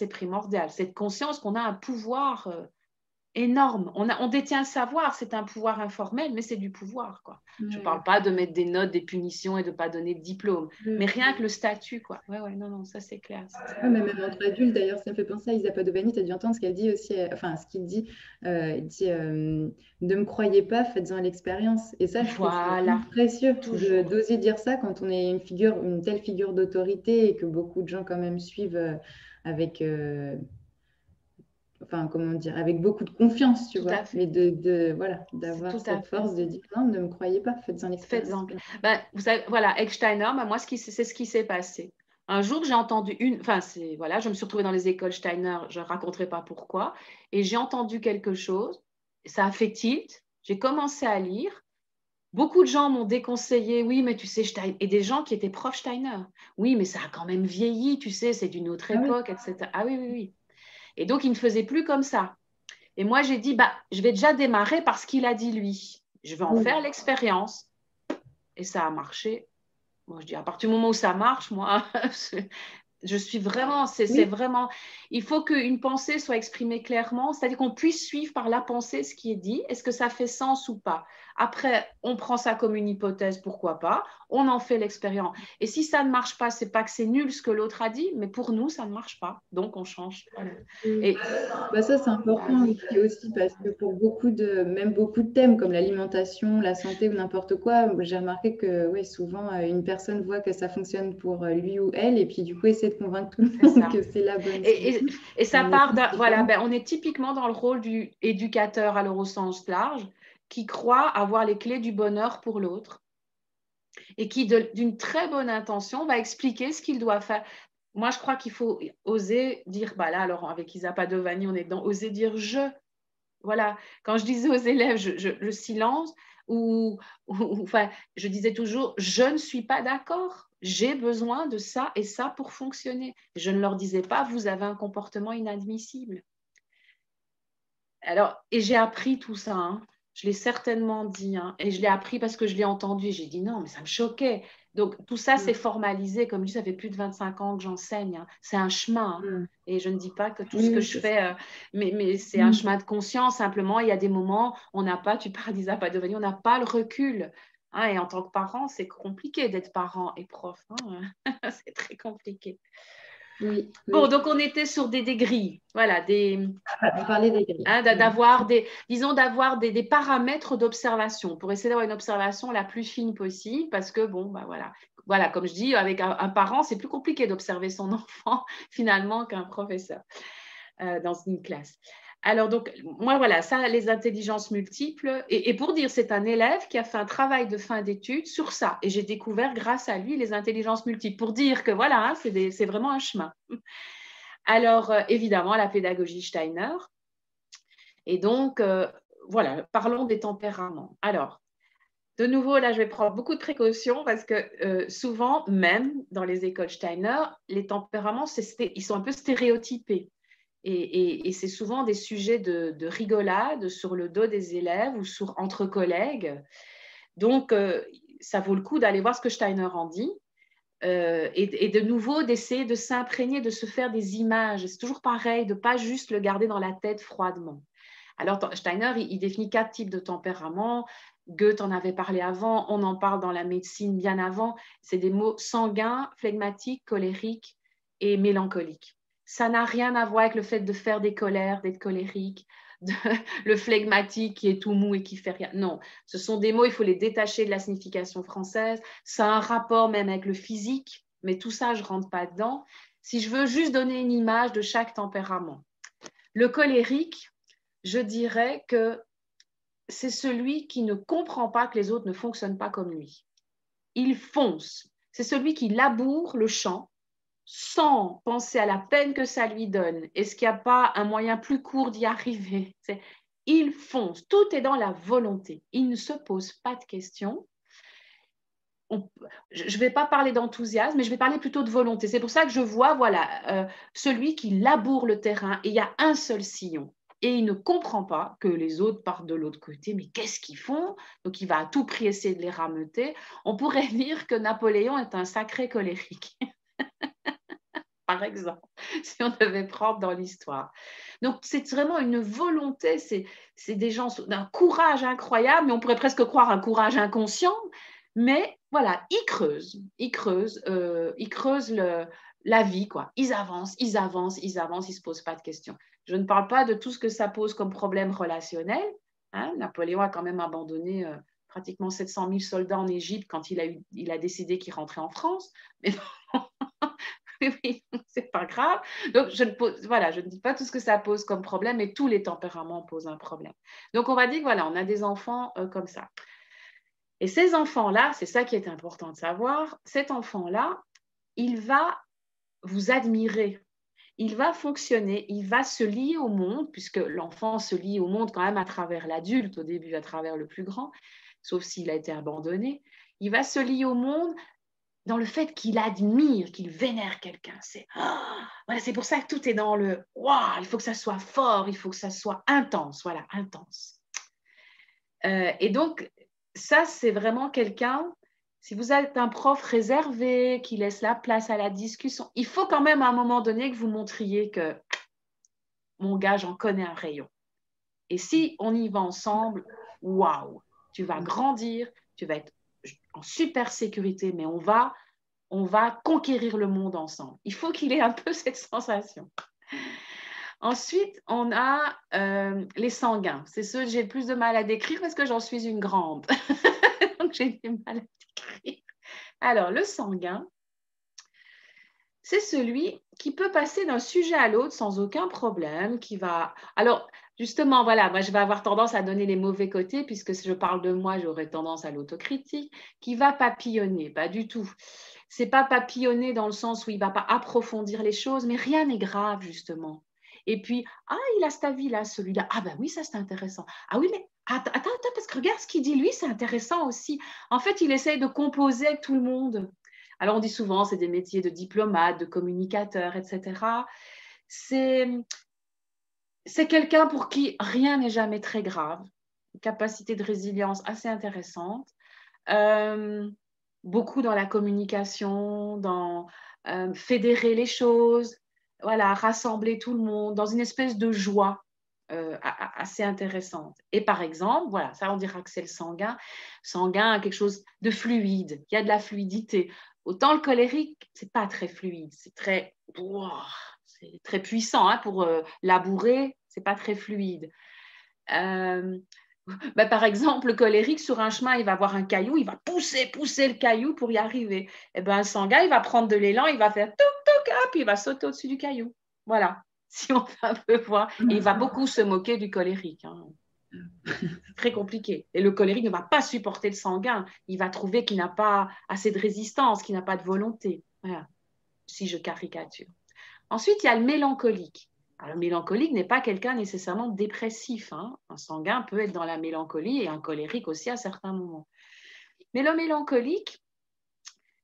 primordial, cette conscience qu'on a un pouvoir énorme. On détient le savoir, c'est un pouvoir informel, mais c'est du pouvoir, quoi. Je ne Ouais. parle pas de mettre des notes, des punitions et de ne pas donner de diplôme, mais Mm. rien que le statut, quoi. Ouais, non, ça c'est clair. Ouais, mais même entre adultes, d'ailleurs, ça me fait penser à Isa Padovani, tu as dû entendre ce qu'elle dit aussi, enfin, ce qu'il dit, il dit ne me croyez pas, faites-en l'expérience. Et ça, je trouve ça Voilà, vraiment précieux toujours. d'oser dire ça quand on est une telle figure d'autorité et que beaucoup de gens quand même suivent avec, enfin, comment dire, avec beaucoup de confiance, tu Tout vois. à fait. Mais voilà, C'est d'avoir tout à cette fait force de ça. dire non, ne me croyez pas, faites-en l'expérience. Faites-en. Ben, vous savez, voilà, Ecksteiner, ben, moi, c'est ce qui s'est passé. Un jour, j'ai entendu voilà, je me suis retrouvée dans les écoles Steiner, je ne raconterai pas pourquoi, et j'ai entendu quelque chose, ça a fait tilt, j'ai commencé à lire, beaucoup de gens m'ont déconseillé, oui, mais tu sais, Steiner, et des gens qui étaient profs Steiner, oui, mais ça a quand même vieilli, tu sais, c'est d'une autre Ah oui. époque, etc. Ah oui, oui, oui. Et donc, il ne faisait plus comme ça. Et moi, j'ai dit, bah, je vais déjà démarrer par ce qu'il a dit lui. Je vais en Oui. faire l'expérience. Et ça a marché. Moi, je dis, à partir du moment où ça marche, moi, je suis vraiment, c'est Oui. vraiment, il faut qu'une pensée soit exprimée clairement, c'est-à-dire qu'on puisse suivre par la pensée ce qui est dit. Est-ce que ça fait sens ou pas? Après, on prend ça comme une hypothèse, pourquoi pas? On en fait l'expérience. Et si ça ne marche pas, c'est pas que c'est nul ce que l'autre a dit, mais pour nous, ça ne marche pas. Donc, on change. Voilà. Oui. Et Bah ça, c'est important aussi parce que pour même beaucoup de thèmes comme l'alimentation, la santé ou n'importe quoi, j'ai remarqué que ouais, souvent une personne voit que ça fonctionne pour lui ou elle et puis du coup essaie de convaincre tout le c'est monde ça. que c'est la bonne Et, solution. et, et ça On est part tous voilà, différents. ben, on est typiquement dans le rôle du éducateur, alors au sens large, qui croit avoir les clés du bonheur pour l'autre et qui, d'une très bonne intention, va expliquer ce qu'il doit faire. Moi, je crois qu'il faut oser dire, bah là, alors avec Isa Padovani, on est dans oser dire je. Voilà, quand je disais aux élèves le silence, enfin, je disais toujours, je ne suis pas d'accord, j'ai besoin de ça et ça pour fonctionner. Je ne leur disais pas, vous avez un comportement inadmissible. Alors, et j'ai appris tout ça, hein. Je l'ai certainement dit, hein. Et je l'ai appris parce que je l'ai entendu. J'ai dit non, mais ça me choquait. Donc, tout ça, c'est formalisé. Comme je dis, ça fait plus de 25 ans que j'enseigne, hein. C'est un chemin, hein. Mm. Et je ne dis pas que tout ce Oui, que oui, je c'est ça. fais, mais c'est un Mm. chemin de conscience. Simplement, il y a des moments, on n'a pas, tu parles d'Isa Padovani, on n'a pas le recul, hein. Et en tant que parent, c'est compliqué d'être parent et prof, hein. C'est très compliqué. Oui, Bon, oui. donc on était sur des grilles, voilà, On parlait des grilles. hein, Mm. d'avoir des paramètres d'observation pour essayer d'avoir une observation la plus fine possible parce que, bon, bah voilà, comme je dis, avec un parent, c'est plus compliqué d'observer son enfant finalement qu'un professeur dans une classe. Alors, donc, moi, voilà, ça, les intelligences multiples. Et pour dire, c'est un élève qui a fait un travail de fin d'études sur ça. Et j'ai découvert, grâce à lui, les intelligences multiples. Pour dire que, voilà, hein, c'est vraiment un chemin. Alors, évidemment, la pédagogie Steiner. Et donc, voilà, parlons des tempéraments. Alors, de nouveau, là, je vais prendre beaucoup de précautions parce que souvent, même dans les écoles Steiner, les tempéraments, ils sont un peu stéréotypés. Et c'est souvent des sujets de rigolade sur le dos des élèves ou entre collègues. Donc, ça vaut le coup d'aller voir ce que Steiner en dit. Et de nouveau, d'essayer de s'imprégner, de se faire des images. C'est toujours pareil, de ne pas juste le garder dans la tête froidement. Alors, Steiner, il définit 4 types de tempéraments. Goethe en avait parlé avant, on en parle dans la médecine bien avant. C'est des mots sanguins, flegmatiques, colériques et mélancoliques. Ça n'a rien à voir avec le fait de faire des colères, d'être colérique, le flegmatique qui est tout mou et qui fait rien. Non, ce sont des mots, il faut les détacher de la signification française. Ça a un rapport même avec le physique, mais tout ça, je ne rentre pas dedans. Si je veux juste donner une image de chaque tempérament. Le colérique, je dirais que c'est celui qui ne comprend pas que les autres ne fonctionnent pas comme lui. Il fonce. C'est celui qui laboure le champ sans penser à la peine que ça lui donne. Est-ce qu'il n'y a pas un moyen plus court d'y arriver? Il fonce. Tout est dans la volonté. Il ne se pose pas de questions. Je ne vais pas parler d'enthousiasme, mais je vais parler plutôt de volonté. C'est pour ça que je vois celui qui laboure le terrain et il y a un seul sillon. Et il ne comprend pas que les autres partent de l'autre côté. Mais qu'est-ce qu'ils font? Donc, il va à tout prix essayer de les rameuter. On pourrait dire que Napoléon est un sacré colérique, par exemple, si on devait prendre dans l'histoire. Donc, c'est vraiment une volonté, c'est des gens d'un courage incroyable, mais on pourrait presque croire un courage inconscient. Mais voilà, ils creusent la vie, quoi. Ils avancent, ils ne se posent pas de questions. Je ne parle pas de tout ce que ça pose comme problème relationnel. Hein. Napoléon a quand même abandonné pratiquement 700 000 soldats en Égypte quand il a décidé qu'il rentrait en France. Mais oui, c'est pas grave. Donc, je ne dis pas tout ce que ça pose comme problème, mais tous les tempéraments posent un problème. Donc, on va dire que voilà, on a des enfants comme ça. Et ces enfants-là, c'est ça qui est important de savoir, cet enfant-là, il va vous admirer. Il va fonctionner, il va se lier au monde, puisque l'enfant se lie au monde quand même à travers l'adulte, au début à travers le plus grand, sauf s'il a été abandonné. Il va se lier au monde dans le fait qu'il admire, qu'il vénère quelqu'un. Voilà, c'est pour ça que tout est dans le « waouh », il faut que ça soit fort, il faut que ça soit intense, voilà, intense. Et donc, ça, c'est vraiment quelqu'un, si vous êtes un prof réservé, qui laisse la place à la discussion, il faut quand même à un moment donné que vous montriez que mon gars, j'en connais un rayon. Et si on y va ensemble, waouh, tu vas grandir, tu vas être en super sécurité, mais on va conquérir le monde ensemble. Il faut qu'il ait un peu cette sensation. Ensuite, on a les sanguins. C'est ceux que j'ai le plus de mal à décrire parce que j'en suis une grande. Donc, j'ai du mal à décrire. Alors, le sanguin, c'est celui qui peut passer d'un sujet à l'autre sans aucun problème, qui va… Alors, justement, voilà, moi, je vais avoir tendance à donner les mauvais côtés, puisque si je parle de moi, j'aurais tendance à l'autocritique, qui va papillonner, pas du tout. C'est pas papillonner dans le sens où il va pas approfondir les choses, mais rien n'est grave, justement. Et puis, ah, il a cet avis-là, celui-là. Ah ben oui, ça, c'est intéressant. Ah oui, mais attends, parce que regarde ce qu'il dit, lui, c'est intéressant aussi. En fait, il essaye de composer avec tout le monde. Alors, on dit souvent, c'est des métiers de diplomate, de communicateur, etc. C'est quelqu'un pour qui rien n'est jamais très grave. Une capacité de résilience assez intéressante. Beaucoup dans la communication, dans fédérer les choses, voilà, rassembler tout le monde dans une espèce de joie assez intéressante. Et par exemple, voilà, ça on dira que c'est le sanguin. Sanguin a quelque chose de fluide, il y a de la fluidité. Autant le colérique, c'est pas très fluide, c'est très puissant hein, pour labourer, c'est pas très fluide. Par exemple, le colérique, sur un chemin, il va voir un caillou, il va pousser le caillou pour y arriver. Et ben, un sanguin, il va prendre de l'élan, il va faire toc, toc, puis il va sauter au-dessus du caillou. Voilà, si on veut un peu voir. Et il va beaucoup se moquer du colérique. Hein. C'est très compliqué. Et le colérique ne va pas supporter le sanguin. Il va trouver qu'il n'a pas assez de résistance, qu'il n'a pas de volonté. Voilà, si je caricature. Ensuite, il y a le mélancolique. Alors, le mélancolique n'est pas quelqu'un nécessairement dépressif. Hein. Un sanguin peut être dans la mélancolie et un colérique aussi à certains moments. Mais le mélancolique,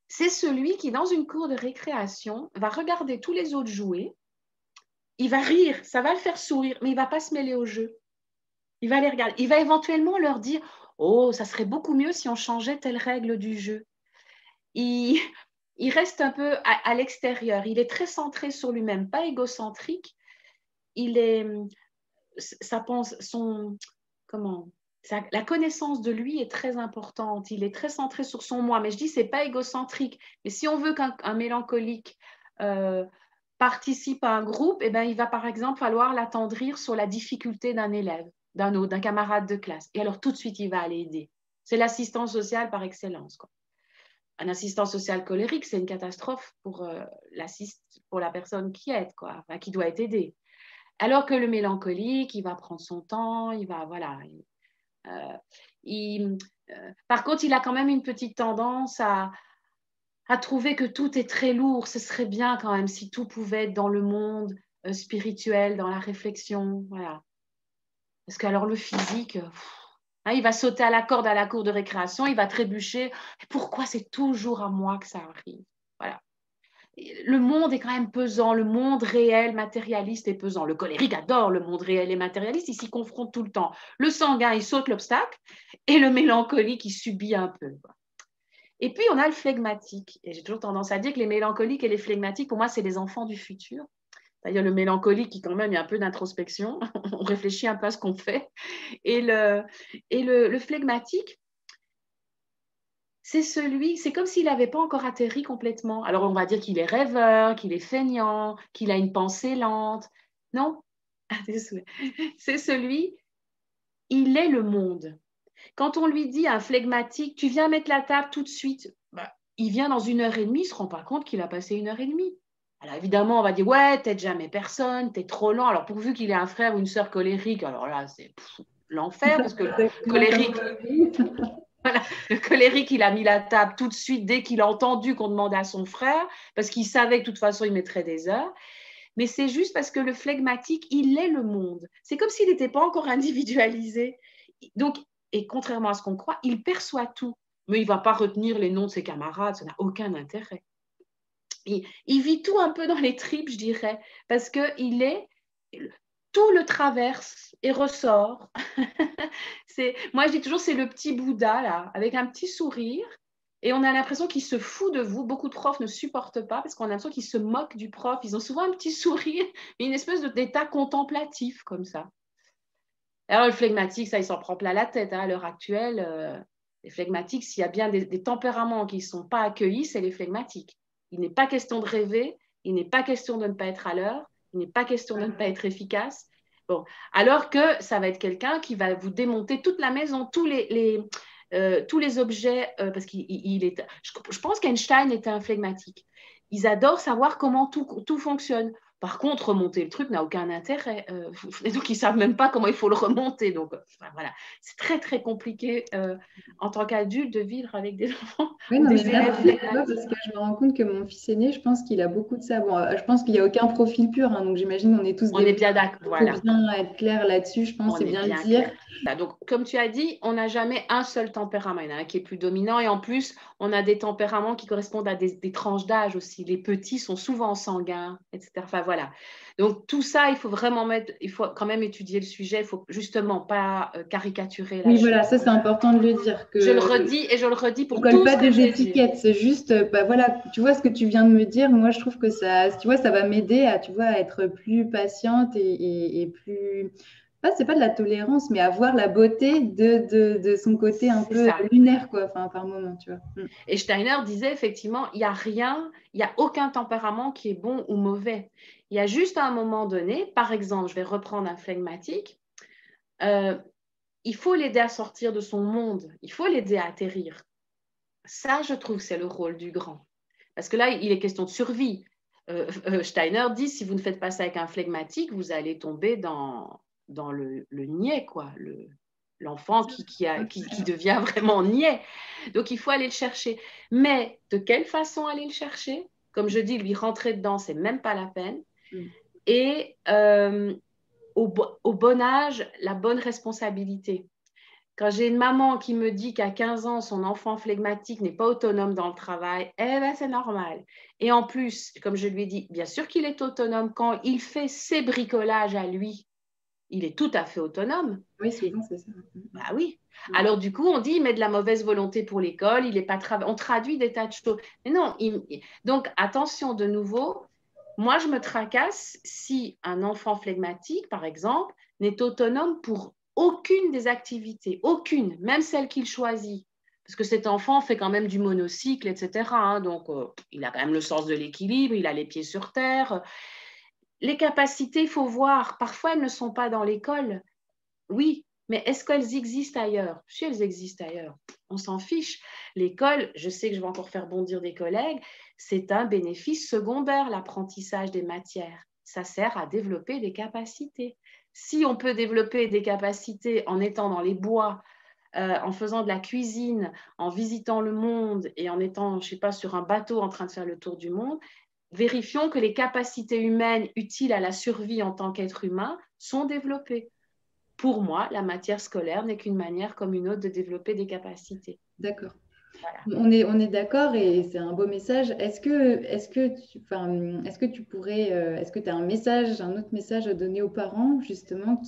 c'est celui qui, dans une cour de récréation, va regarder tous les autres jouer. Il va rire, ça va le faire sourire, mais il ne va pas se mêler au jeu. Il va les regarder. Il va éventuellement leur dire « Oh, ça serait beaucoup mieux si on changeait telle règle du jeu. » Il reste un peu à l'extérieur. Il est très centré sur lui-même, pas égocentrique. La connaissance de lui est très importante. Il est très centré sur son moi. Mais je dis, c'est pas égocentrique. Mais si on veut qu'un mélancolique participe à un groupe, eh ben, il va par exemple falloir l'attendrir sur la difficulté d'un élève, d'un camarade de classe. Et alors tout de suite, il va aller aider. C'est l'assistant social par excellence, quoi. Un assistant social colérique, c'est une catastrophe pour la personne qui aide, quoi, enfin, qui doit être aidée. Alors que le mélancolique, il va prendre son temps, il va, voilà. Par contre, il a quand même une petite tendance à trouver que tout est très lourd. Ce serait bien quand même si tout pouvait être dans le monde spirituel, dans la réflexion, voilà. Parce que alors le physique, hein, il va sauter à la corde à la cour de récréation, il va trébucher. Pourquoi c'est toujours à moi que ça arrive? Voilà. Le monde est quand même pesant, le monde réel, matérialiste est pesant. Le colérique adore le monde réel et matérialiste, il s'y confronte tout le temps. Le sanguin, il saute l'obstacle et le mélancolique, il subit un peu. Et puis, on a le flegmatique. Et j'ai toujours tendance à dire que les mélancoliques et les flegmatiques, pour moi, c'est les enfants du futur. C'est-à-dire le mélancolique qui quand même, il y a un peu d'introspection, on réfléchit un peu à ce qu'on fait. Et le flegmatique, c'est comme s'il n'avait pas encore atterri complètement. Alors on va dire qu'il est rêveur, qu'il est feignant, qu'il a une pensée lente. Non, c'est celui, il est le monde. Quand on lui dit à un flegmatique, tu viens mettre la table tout de suite, il vient dans 1h30, il ne se rend pas compte qu'il a passé 1h30. Alors évidemment, on va dire, ouais, t'aides jamais personne, t'es trop lent. Alors pourvu qu'il ait un frère ou une sœur colérique, alors là, c'est l'enfer, parce que le colérique, il a mis la table tout de suite dès qu'il a entendu qu'on demandait à son frère, parce qu'il savait que de toute façon, il mettrait des heures. Mais c'est juste parce que le flegmatique, il est le monde. C'est comme s'il n'était pas encore individualisé. Donc, et contrairement à ce qu'on croit, il perçoit tout. Mais il ne va pas retenir les noms de ses camarades, ça n'a aucun intérêt. Il vit tout un peu dans les tripes, je dirais, parce que tout le traverse et ressort. Moi, je dis toujours, c'est le petit Bouddha, là, avec un petit sourire, et on a l'impression qu'il se fout de vous. Beaucoup de profs ne supportent pas, parce qu'on a l'impression qu'ils se moquent du prof. Ils ont souvent un petit sourire, et une espèce d'état contemplatif, comme ça. Alors, le flegmatique, ça, il s'en prend plein la tête. À l'heure actuelle, les flegmatiques, s'il y a bien des tempéraments qui ne sont pas accueillis, c'est les flegmatiques. Il n'est pas question de rêver, il n'est pas question de ne pas être à l'heure, il n'est pas question de ne pas être efficace. Bon. Alors que ça va être quelqu'un qui va vous démonter toute la maison, tous les objets, parce je pense qu'Einstein était un flegmatique. Ils adorent savoir comment tout fonctionne. Par contre, remonter le truc n'a aucun intérêt. Et donc, ils ne savent même pas comment il faut le remonter. Donc, voilà. C'est très, très compliqué en tant qu'adulte de vivre avec des enfants. Oui, non, mais merci, parce que je me rends compte que mon fils aîné, je pense qu'il a beaucoup de ça. Bon, je pense qu'il n'y a aucun profil pur, hein, donc j'imagine qu'on est tous On est bien d'accord. Voilà. Il faut bien être clair là-dessus, je pense, c'est bien le dire. Donc, comme tu as dit, on n'a jamais un seul tempérament. Il y en a un qui est plus dominant et en plus, on a des tempéraments qui correspondent à des tranches d'âge aussi. Les petits sont souvent sanguins, etc. Enfin, voilà. Donc, tout ça, il faut quand même étudier le sujet. Il ne faut justement pas caricaturer la chose. Voilà, ça, c'est important de le dire. Je le redis et je le redis pour tous. On ne colle pas des étiquettes, c'est juste, voilà, tu vois ce que tu viens de me dire. Moi, je trouve que ça, tu vois, ça va m'aider à être plus patiente et plus... c'est pas de la tolérance, mais avoir la beauté de son côté un peu lunaire, quoi, par moment, tu vois. Et Steiner disait effectivement, il n'y a aucun tempérament qui est bon ou mauvais. Il y a juste à un moment donné, par exemple, je vais reprendre un flegmatique, il faut l'aider à sortir de son monde, il faut l'aider à atterrir. Ça, je trouve, c'est le rôle du grand. Parce que là, il est question de survie. Steiner dit, si vous ne faites pas ça avec un flegmatique, vous allez tomber dans le niais, quoi, l'enfant qui devient vraiment niais. Donc, il faut aller le chercher. Mais de quelle façon aller le chercher? Comme je dis, lui rentrer dedans, c'est même pas la peine. Et au bon âge, la bonne responsabilité. Quand j'ai une maman qui me dit qu'à 15 ans, son enfant flegmatique n'est pas autonome dans le travail, c'est normal. Et en plus, comme je lui ai dit, bien sûr qu'il est autonome quand il fait ses bricolages à lui. Il est tout à fait autonome. Oui, souvent, c'est ça. Oui. Alors, du coup, on dit il met de la mauvaise volonté pour l'école, il est pas on traduit des tas de choses. Mais non, donc attention de nouveau, moi, je me tracasse si un enfant flegmatique, par exemple, n'est autonome pour aucune des activités, aucune, même celle qu'il choisit. Parce que cet enfant fait quand même du monocycle, etc. Donc, il a quand même le sens de l'équilibre, il a les pieds sur terre. Les capacités, il faut voir, parfois elles ne sont pas dans l'école. Oui, mais est-ce qu'elles existent ailleurs? Si elles existent ailleurs, on s'en fiche. L'école, je sais que je vais encore faire bondir des collègues, c'est un bénéfice secondaire, l'apprentissage des matières. Ça sert à développer des capacités. Si on peut développer des capacités en étant dans les bois, en faisant de la cuisine, en visitant le monde et en étant, je ne sais pas, sur un bateau en train de faire le tour du monde, vérifions que les capacités humaines utiles à la survie en tant qu'être humain sont développées. Pour moi, la matière scolaire n'est qu'une manière comme une autre de développer des capacités. D'accord. Voilà. On est d'accord et c'est un beau message. Est-ce que tu as un autre message à donner aux parents justement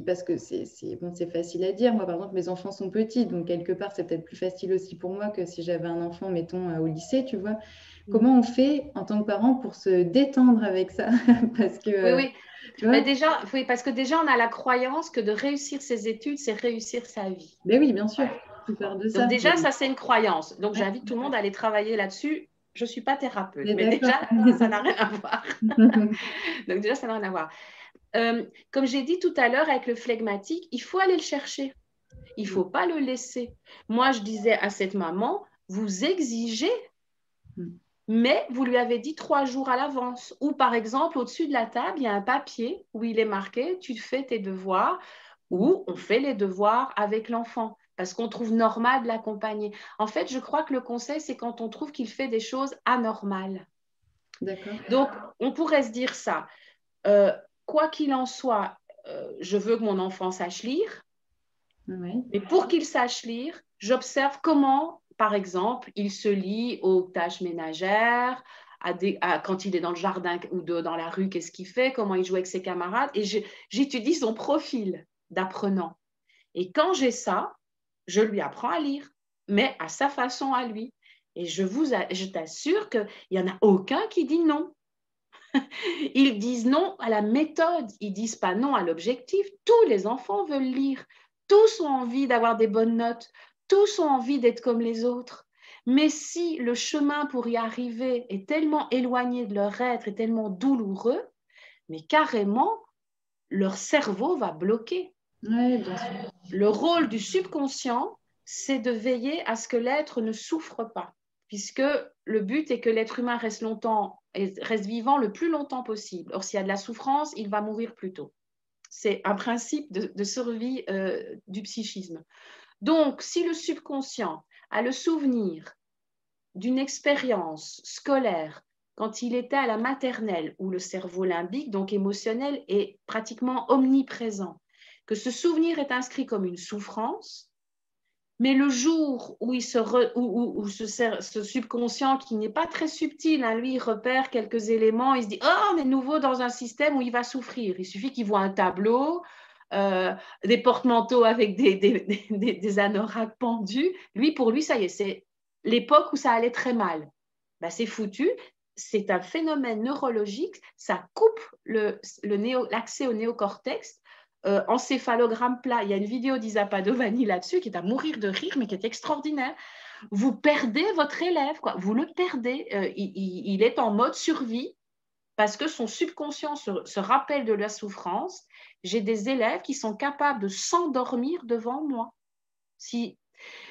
parce que c'est facile à dire. Moi, par exemple, mes enfants sont petits, donc quelque part, c'est peut-être plus facile aussi pour moi que si j'avais un enfant, mettons, au lycée, tu vois. Comment on fait en tant que parent pour se détendre avec ça? Parce que, Oui. tu vois, Déjà, oui, parce que déjà, on a la croyance que de réussir ses études, c'est réussir sa vie. ben oui, bien sûr, tout part de Donc ça. déjà, ça, c'est une croyance. Donc, Ouais, j'invite tout le monde à aller travailler là-dessus. Je ne suis pas thérapeute, mais mais d'accord. déjà, ça n'a rien à voir. Donc déjà, ça n'a rien à voir. Comme j'ai dit tout à l'heure avec le flegmatique, il faut aller le chercher. Il ne faut pas le laisser. Moi, je disais à cette maman, vous exigez, mais vous lui avez dit 3 jours à l'avance. Ou par exemple, au-dessus de la table, il y a un papier où il est marqué, tu fais tes devoirs, ou on fait les devoirs avec l'enfant, parce qu'on trouve normal de l'accompagner. En fait, je crois que le conseil, c'est quand on trouve qu'il fait des choses anormales. D'accord. Donc, on pourrait se dire ça. Quoi qu'il en soit, je veux que mon enfant sache lire, Ouais. mais pour qu'il sache lire, j'observe comment, par exemple, il se lie aux tâches ménagères, quand il est dans le jardin ou dans la rue, qu'est-ce qu'il fait, comment il joue avec ses camarades, et j'étudie son profil d'apprenant. Et quand j'ai ça, je lui apprends à lire, mais à sa façon à lui. Et je t'assure qu'il n'y en a aucun qui dit non. Ils disent non à la méthode, ils disent pas non à l'objectif. Tous les enfants veulent lire, tous ont envie d'avoir des bonnes notes, tous ont envie d'être comme les autres. Mais si le chemin pour y arriver est tellement éloigné de leur être, est tellement douloureux, mais carrément, leur cerveau va bloquer. Ouais, bien sûr. Le rôle du subconscient, c'est de veiller à ce que l'être ne souffre pas, puisque le but est que l'être humain reste vivant le plus longtemps possible. Or, s'il y a de la souffrance, il va mourir plus tôt. C'est un principe de survie du psychisme. Donc, si le subconscient a le souvenir d'une expérience scolaire quand il était à la maternelle, où le cerveau limbique, donc émotionnel, est pratiquement omniprésent, que ce souvenir est inscrit comme une souffrance, mais le jour où, ce subconscient qui n'est pas très subtil, hein, lui, il repère quelques éléments, il se dit « Oh, on est nouveau dans un système où il va souffrir. » Il suffit qu'il voit un tableau, des porte-manteaux avec des anoraks pendus. Pour lui, ça y est, c'est l'époque où ça allait très mal. Ben, c'est foutu. C'est un phénomène neurologique. Ça coupe l'accès au néocortex. Encéphalogramme plat. Il y a une vidéo d'Isa Padovani là-dessus qui est à mourir de rire, mais qui est extraordinaire. Vous perdez votre élève, quoi. Vous le perdez. Il est en mode survie parce que son subconscient se rappelle de la souffrance. J'ai des élèves qui sont capables de s'endormir devant moi. Si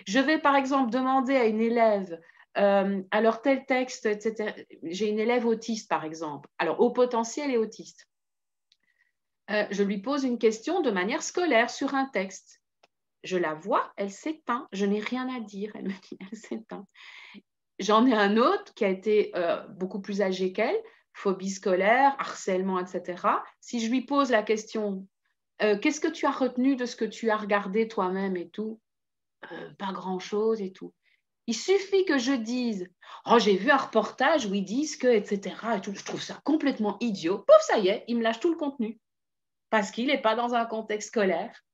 je vais, par exemple, demander à une élève alors tel texte, etc. J'ai une élève autiste, par exemple. Alors, haut potentiel et autiste. Je lui pose une question de manière scolaire sur un texte. Je la vois, elle s'éteint. Je n'ai rien à dire. Elle me dit, elle s'éteint. J'en ai un autre qui a été beaucoup plus âgé qu'elle, phobie scolaire, harcèlement, etc. Si je lui pose la question, qu'est-ce que tu as retenu de ce que tu as regardé toi-même et tout, pas grand-chose et tout. Il suffit que je dise, oh, j'ai vu un reportage où ils disent que, etc. Et tout. Je trouve ça complètement idiot. Pouf, ça y est, il me lâche tout le contenu. Parce qu'il n'est pas dans un contexte scolaire.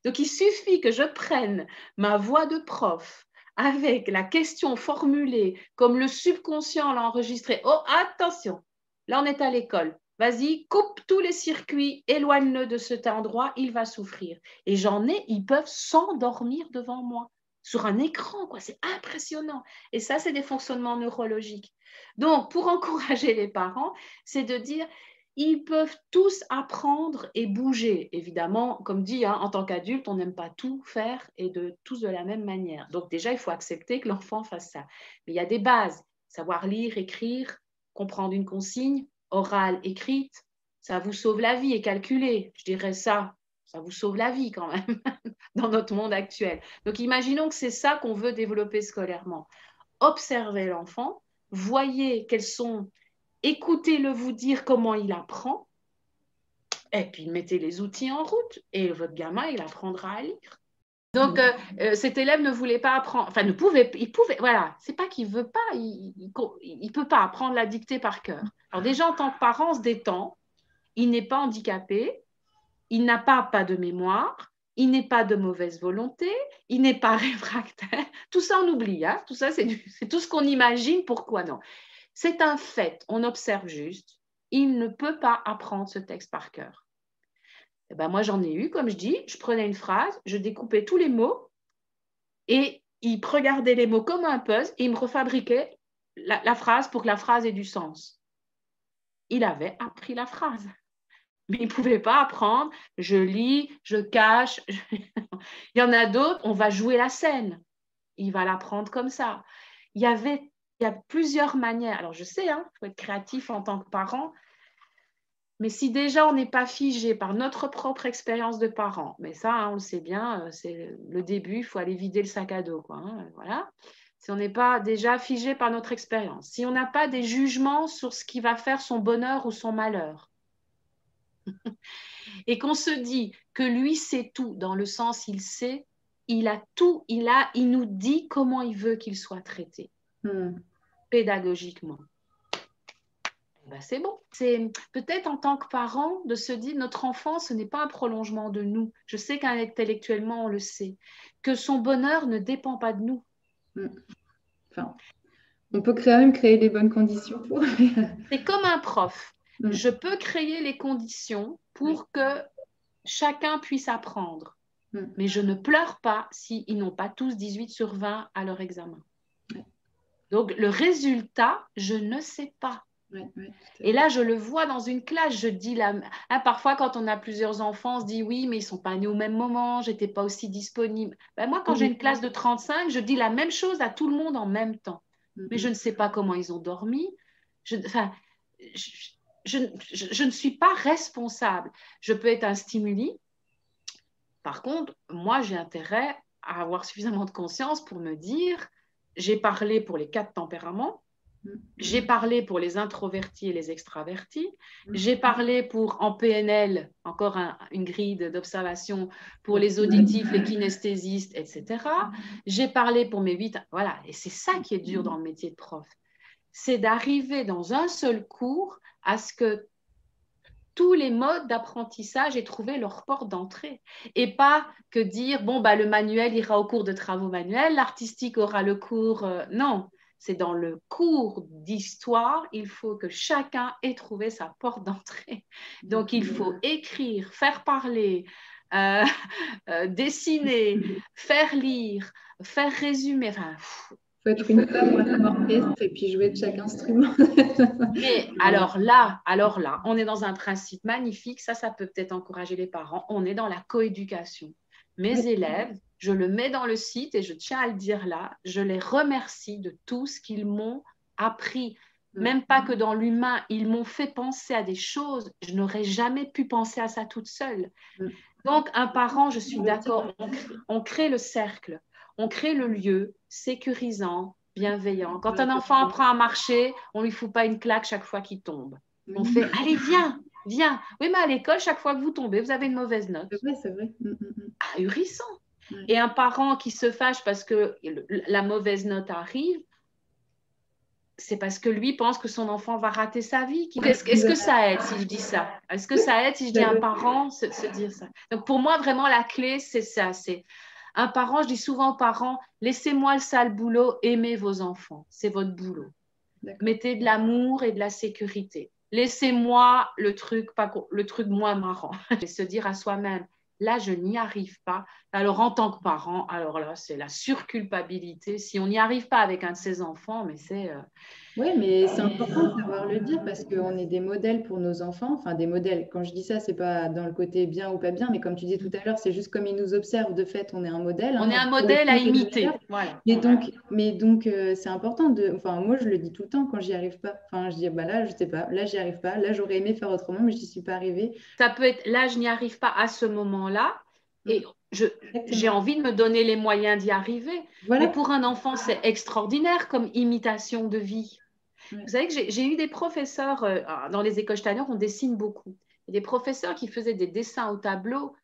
Donc, il suffit que je prenne ma voix de prof avec la question formulée comme le subconscient l'a enregistrée. Oh, attention, là, on est à l'école. Vas-y, coupe tous les circuits, éloigne-le de cet endroit, il va souffrir. Et ils peuvent s'endormir devant moi, sur un écran, quoi. C'est impressionnant. Et ça, c'est des fonctionnements neurologiques. Donc, pour encourager les parents, c'est de dire, ils peuvent tous apprendre et bouger. Évidemment, comme dit, hein, en tant qu'adulte, on n'aime pas tout faire et tous de la même manière. Donc déjà, il faut accepter que l'enfant fasse ça. Mais il y a des bases. Savoir lire, écrire, comprendre une consigne, orale, écrite, ça vous sauve la vie et calculer. Je dirais ça vous sauve la vie quand même dans notre monde actuel. Donc imaginons que c'est ça qu'on veut développer scolairement. Observez l'enfant, voyez écoutez-le vous dire comment il apprend, et puis mettez les outils en route, et votre gamin, il apprendra à lire. Donc, cet élève ne voulait pas apprendre, enfin, il pouvait, voilà, c'est pas qu'il veut pas, il peut pas apprendre la dictée par cœur. Alors déjà, en tant que parent, on se détend, il n'est pas handicapé, il n'a pas de mémoire, il n'est pas de mauvaise volonté, il n'est pas réfractaire, tout ça on oublie, hein. Tout ça c'est tout ce qu'on imagine, pourquoi non. C'est un fait, on observe juste. Il ne peut pas apprendre ce texte par cœur. Et ben moi, j'en ai eu, comme je dis, je prenais une phrase, je découpais tous les mots et il regardait les mots comme un puzzle et il me refabriquait la phrase pour que la phrase ait du sens. Il avait appris la phrase, mais il ne pouvait pas apprendre. Je lis, je cache. Il y en a d'autres, on va jouer la scène. Il va l'apprendre comme ça. Il y a plusieurs manières. Alors, je sais, il faut être créatif en tant que parent, mais si déjà on n'est pas figé par notre propre expérience de parent, mais ça, on le sait bien, c'est le début, il faut aller vider le sac à dos, quoi, voilà. Si on n'est pas déjà figé par notre expérience, si on n'a pas des jugements sur ce qui va faire son bonheur ou son malheur, et qu'on se dit que lui sait tout, dans le sens il sait, il a tout, il nous dit comment il veut qu'il soit traité, pédagogiquement. Ben c'est bon. C'est peut-être en tant que parent de se dire notre enfant, ce n'est pas un prolongement de nous. Je sais qu'intellectuellement, on le sait. Que son bonheur ne dépend pas de nous. Enfin, on peut quand même créer les bonnes conditions pour. C'est comme un prof. Je peux créer les conditions pour que chacun puisse apprendre. Mais je ne pleure pas s'ils n'ont pas tous 18 sur 20 à leur examen. Donc, le résultat, je ne sais pas. Et là, je le vois dans une classe, je dis parfois quand on a plusieurs enfants, on se dit oui, mais ils ne sont pas nés au même moment, je n'étais pas aussi disponible. Moi, quand j'ai une classe de 35, je dis la même chose à tout le monde en même temps. Mais je ne sais pas comment ils ont dormi. Je ne suis pas responsable. Je peux être un stimuli. Par contre, moi, j'ai intérêt à avoir suffisamment de conscience pour me dire, j'ai parlé pour les 4 tempéraments. J'ai parlé pour les introvertis et les extravertis. J'ai parlé pour, en PNL, encore une grille d'observation, pour les auditifs, les kinesthésistes, etc. J'ai parlé pour mes 8... Voilà, et c'est ça qui est dur dans le métier de prof. C'est d'arriver dans un seul cours à ce que tous les modes d'apprentissage aient trouvé leur porte d'entrée. Et pas que dire, le manuel ira au cours de travaux manuels, l'artistique aura le cours... non. C'est dans le cours d'histoire, il faut que chacun ait trouvé sa porte d'entrée. Donc, il faut écrire, faire parler, dessiner, faire lire, faire résumer. Il faut être une femme ou un orchestre et puis jouer de chaque instrument. Et alors là, on est dans un principe magnifique. Ça peut peut-être encourager les parents. On est dans la coéducation. Mes élèves, je le mets dans le site et je tiens à le dire là, je les remercie de tout ce qu'ils m'ont appris. Même pas que dans l'humain, ils m'ont fait penser à des choses, je n'aurais jamais pu penser à ça toute seule. Donc, un parent, je suis d'accord, on crée le cercle, on crée le lieu sécurisant, bienveillant. Quand un enfant apprend à marcher, on ne lui fout pas une claque chaque fois qu'il tombe. On fait « Allez, viens !» Viens. Oui, mais à l'école, chaque fois que vous tombez, vous avez une mauvaise note. C'est vrai. Ahurissant. Et un parent qui se fâche parce que la mauvaise note arrive, c'est parce que lui pense que son enfant va rater sa vie. Est-ce que ça aide si je dis ça? Est-ce que ça aide si je dis à un parent se dire ça? Donc pour moi, vraiment, la clé, c'est ça. C'est un parent, je dis souvent aux parents, laissez-moi le sale boulot, aimez vos enfants. C'est votre boulot. Mettez de l'amour et de la sécurité. Laissez-moi le truc moins marrant. Et se dire à soi-même, là, je n'y arrive pas. Alors, en tant que parent, alors là, c'est la surculpabilité. Si on n'y arrive pas avec un de ses enfants, mais c'est... Oui, mais c'est important de savoir le dire parce qu'on est des modèles pour nos enfants. Enfin, des modèles. Quand je dis ça, c'est pas dans le côté bien ou pas bien, mais comme tu disais tout à l'heure, c'est juste comme ils nous observent. De fait, on est un modèle. On est un modèle à imiter. Voilà. Mais donc, c'est important de... Enfin, moi, je le dis tout le temps quand j'y arrive pas. Enfin, je dis, là, je sais pas. Là, j'y arrive pas. Là, j'aurais aimé faire autrement, mais je n'y suis pas arrivée. Ça peut être, là, je n'y arrive pas à ce moment-là. Et j'ai envie de me donner les moyens d'y arriver. Voilà. Mais pour un enfant, c'est extraordinaire comme imitation de vie. Ouais. Vous savez que j'ai eu des professeurs, dans les écoles Steiner, on dessine beaucoup. Et des professeurs qui faisaient des dessins au tableau,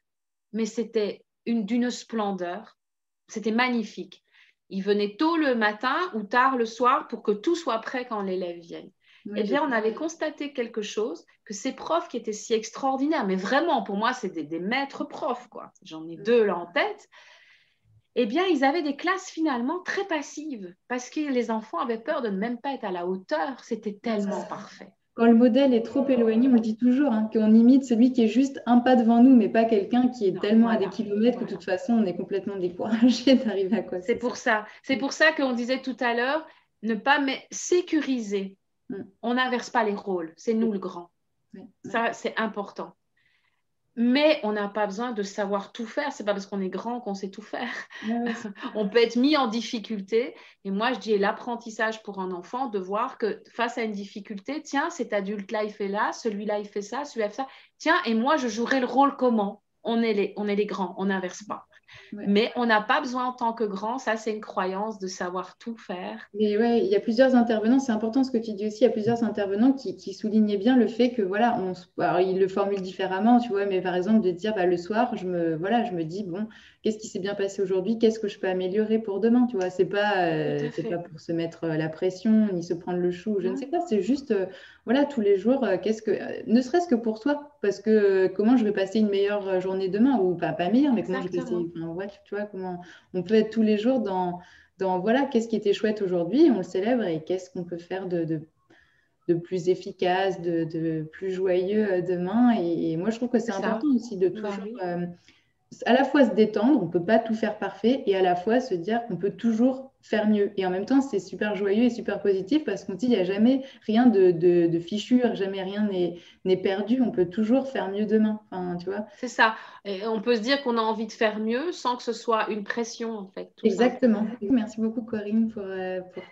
mais c'était d'une splendeur. C'était magnifique. Ils venaient tôt le matin ou tard le soir pour que tout soit prêt quand l'élève vienne. Oui, et bien, on avait constaté quelque chose, que ces profs qui étaient si extraordinaires, mais vraiment, pour moi, c'est des maîtres profs, quoi. J'en ai 2 là en tête. eh bien, ils avaient des classes finalement très passives parce que les enfants avaient peur de ne même pas être à la hauteur. C'était tellement parfait. Quand le modèle est trop éloigné, on le dit toujours, hein, qu'on imite celui qui est juste un pas devant nous, mais pas quelqu'un qui est tellement à des kilomètres que de toute façon, on est complètement découragé d'arriver à quoi que ce soit. C'est pour ça. C'est pour ça qu'on disait tout à l'heure, ne pas sécuriser. On n'inverse pas les rôles. C'est nous le grand. Ça, c'est important. Mais on n'a pas besoin de savoir tout faire. C'est pas parce qu'on est grand qu'on sait tout faire. On peut être mis en difficulté. Et moi, je dis l'apprentissage pour un enfant de voir que face à une difficulté, tiens, cet adulte-là, il fait là, celui-là, il fait ça, celui-là, il fait ça. Tiens, et moi, je jouerai le rôle comment? On est les grands, on n'inverse pas. Mais on n'a pas besoin en tant que grand, ça c'est une croyance de savoir tout faire. Mais ouais, il y a plusieurs intervenants, c'est important ce que tu dis aussi, il y a plusieurs intervenants qui soulignaient bien le fait que voilà, alors, ils le formulent différemment, tu vois, mais par exemple de dire le soir, je me dis bon, qu'est-ce qui s'est bien passé aujourd'hui, qu'est-ce que je peux améliorer pour demain, tu vois, c'est pas pour se mettre la pression ni se prendre le chou, je ne sais pas, c'est juste voilà, tous les jours, ne serait-ce que pour soi, parce que comment je vais passer une meilleure journée demain, ou pas meilleure, mais comment je vais passer, tu vois, comment on peut être tous les jours dans voilà, qu'est-ce qui était chouette aujourd'hui, on le célèbre, et qu'est-ce qu'on peut faire de plus efficace, de plus joyeux demain. Et moi, je trouve que c'est important aussi de toujours à la fois se détendre, on ne peut pas tout faire parfait, et à la fois se dire qu'on peut toujours faire mieux. Et en même temps, c'est super joyeux et super positif parce qu'on dit qu'il n'y a jamais rien de fichu, jamais rien n'est perdu, on peut toujours faire mieux demain. Enfin, tu vois. C'est ça. Et on peut se dire qu'on a envie de faire mieux sans que ce soit une pression, en fait. Exactement. Merci beaucoup, Corinne, pour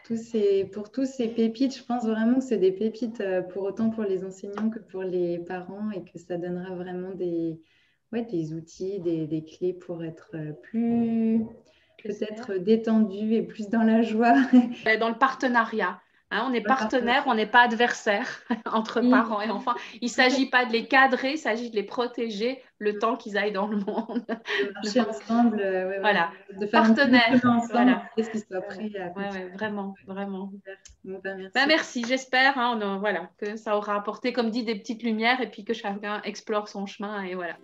tous ces pépites. Je pense vraiment que c'est des pépites autant pour les enseignants que pour les parents, et que ça donnera vraiment des outils, des clés pour être plus peut-être détendu et plus dans la joie. Dans le partenariat. Hein, on est partenaire, on n'est pas adversaire entre parents et enfants. Il ne s'agit pas de les cadrer, il s'agit de les protéger le temps qu'ils aillent dans le monde. De marcher ensemble, voilà. De faire partenaire. Ensemble, voilà. Qu'est-ce qu'ils soient prêts à vraiment. Merci. Merci, j'espère voilà, que ça aura apporté, comme dit, des petites lumières, et puis que chacun explore son chemin. Et voilà.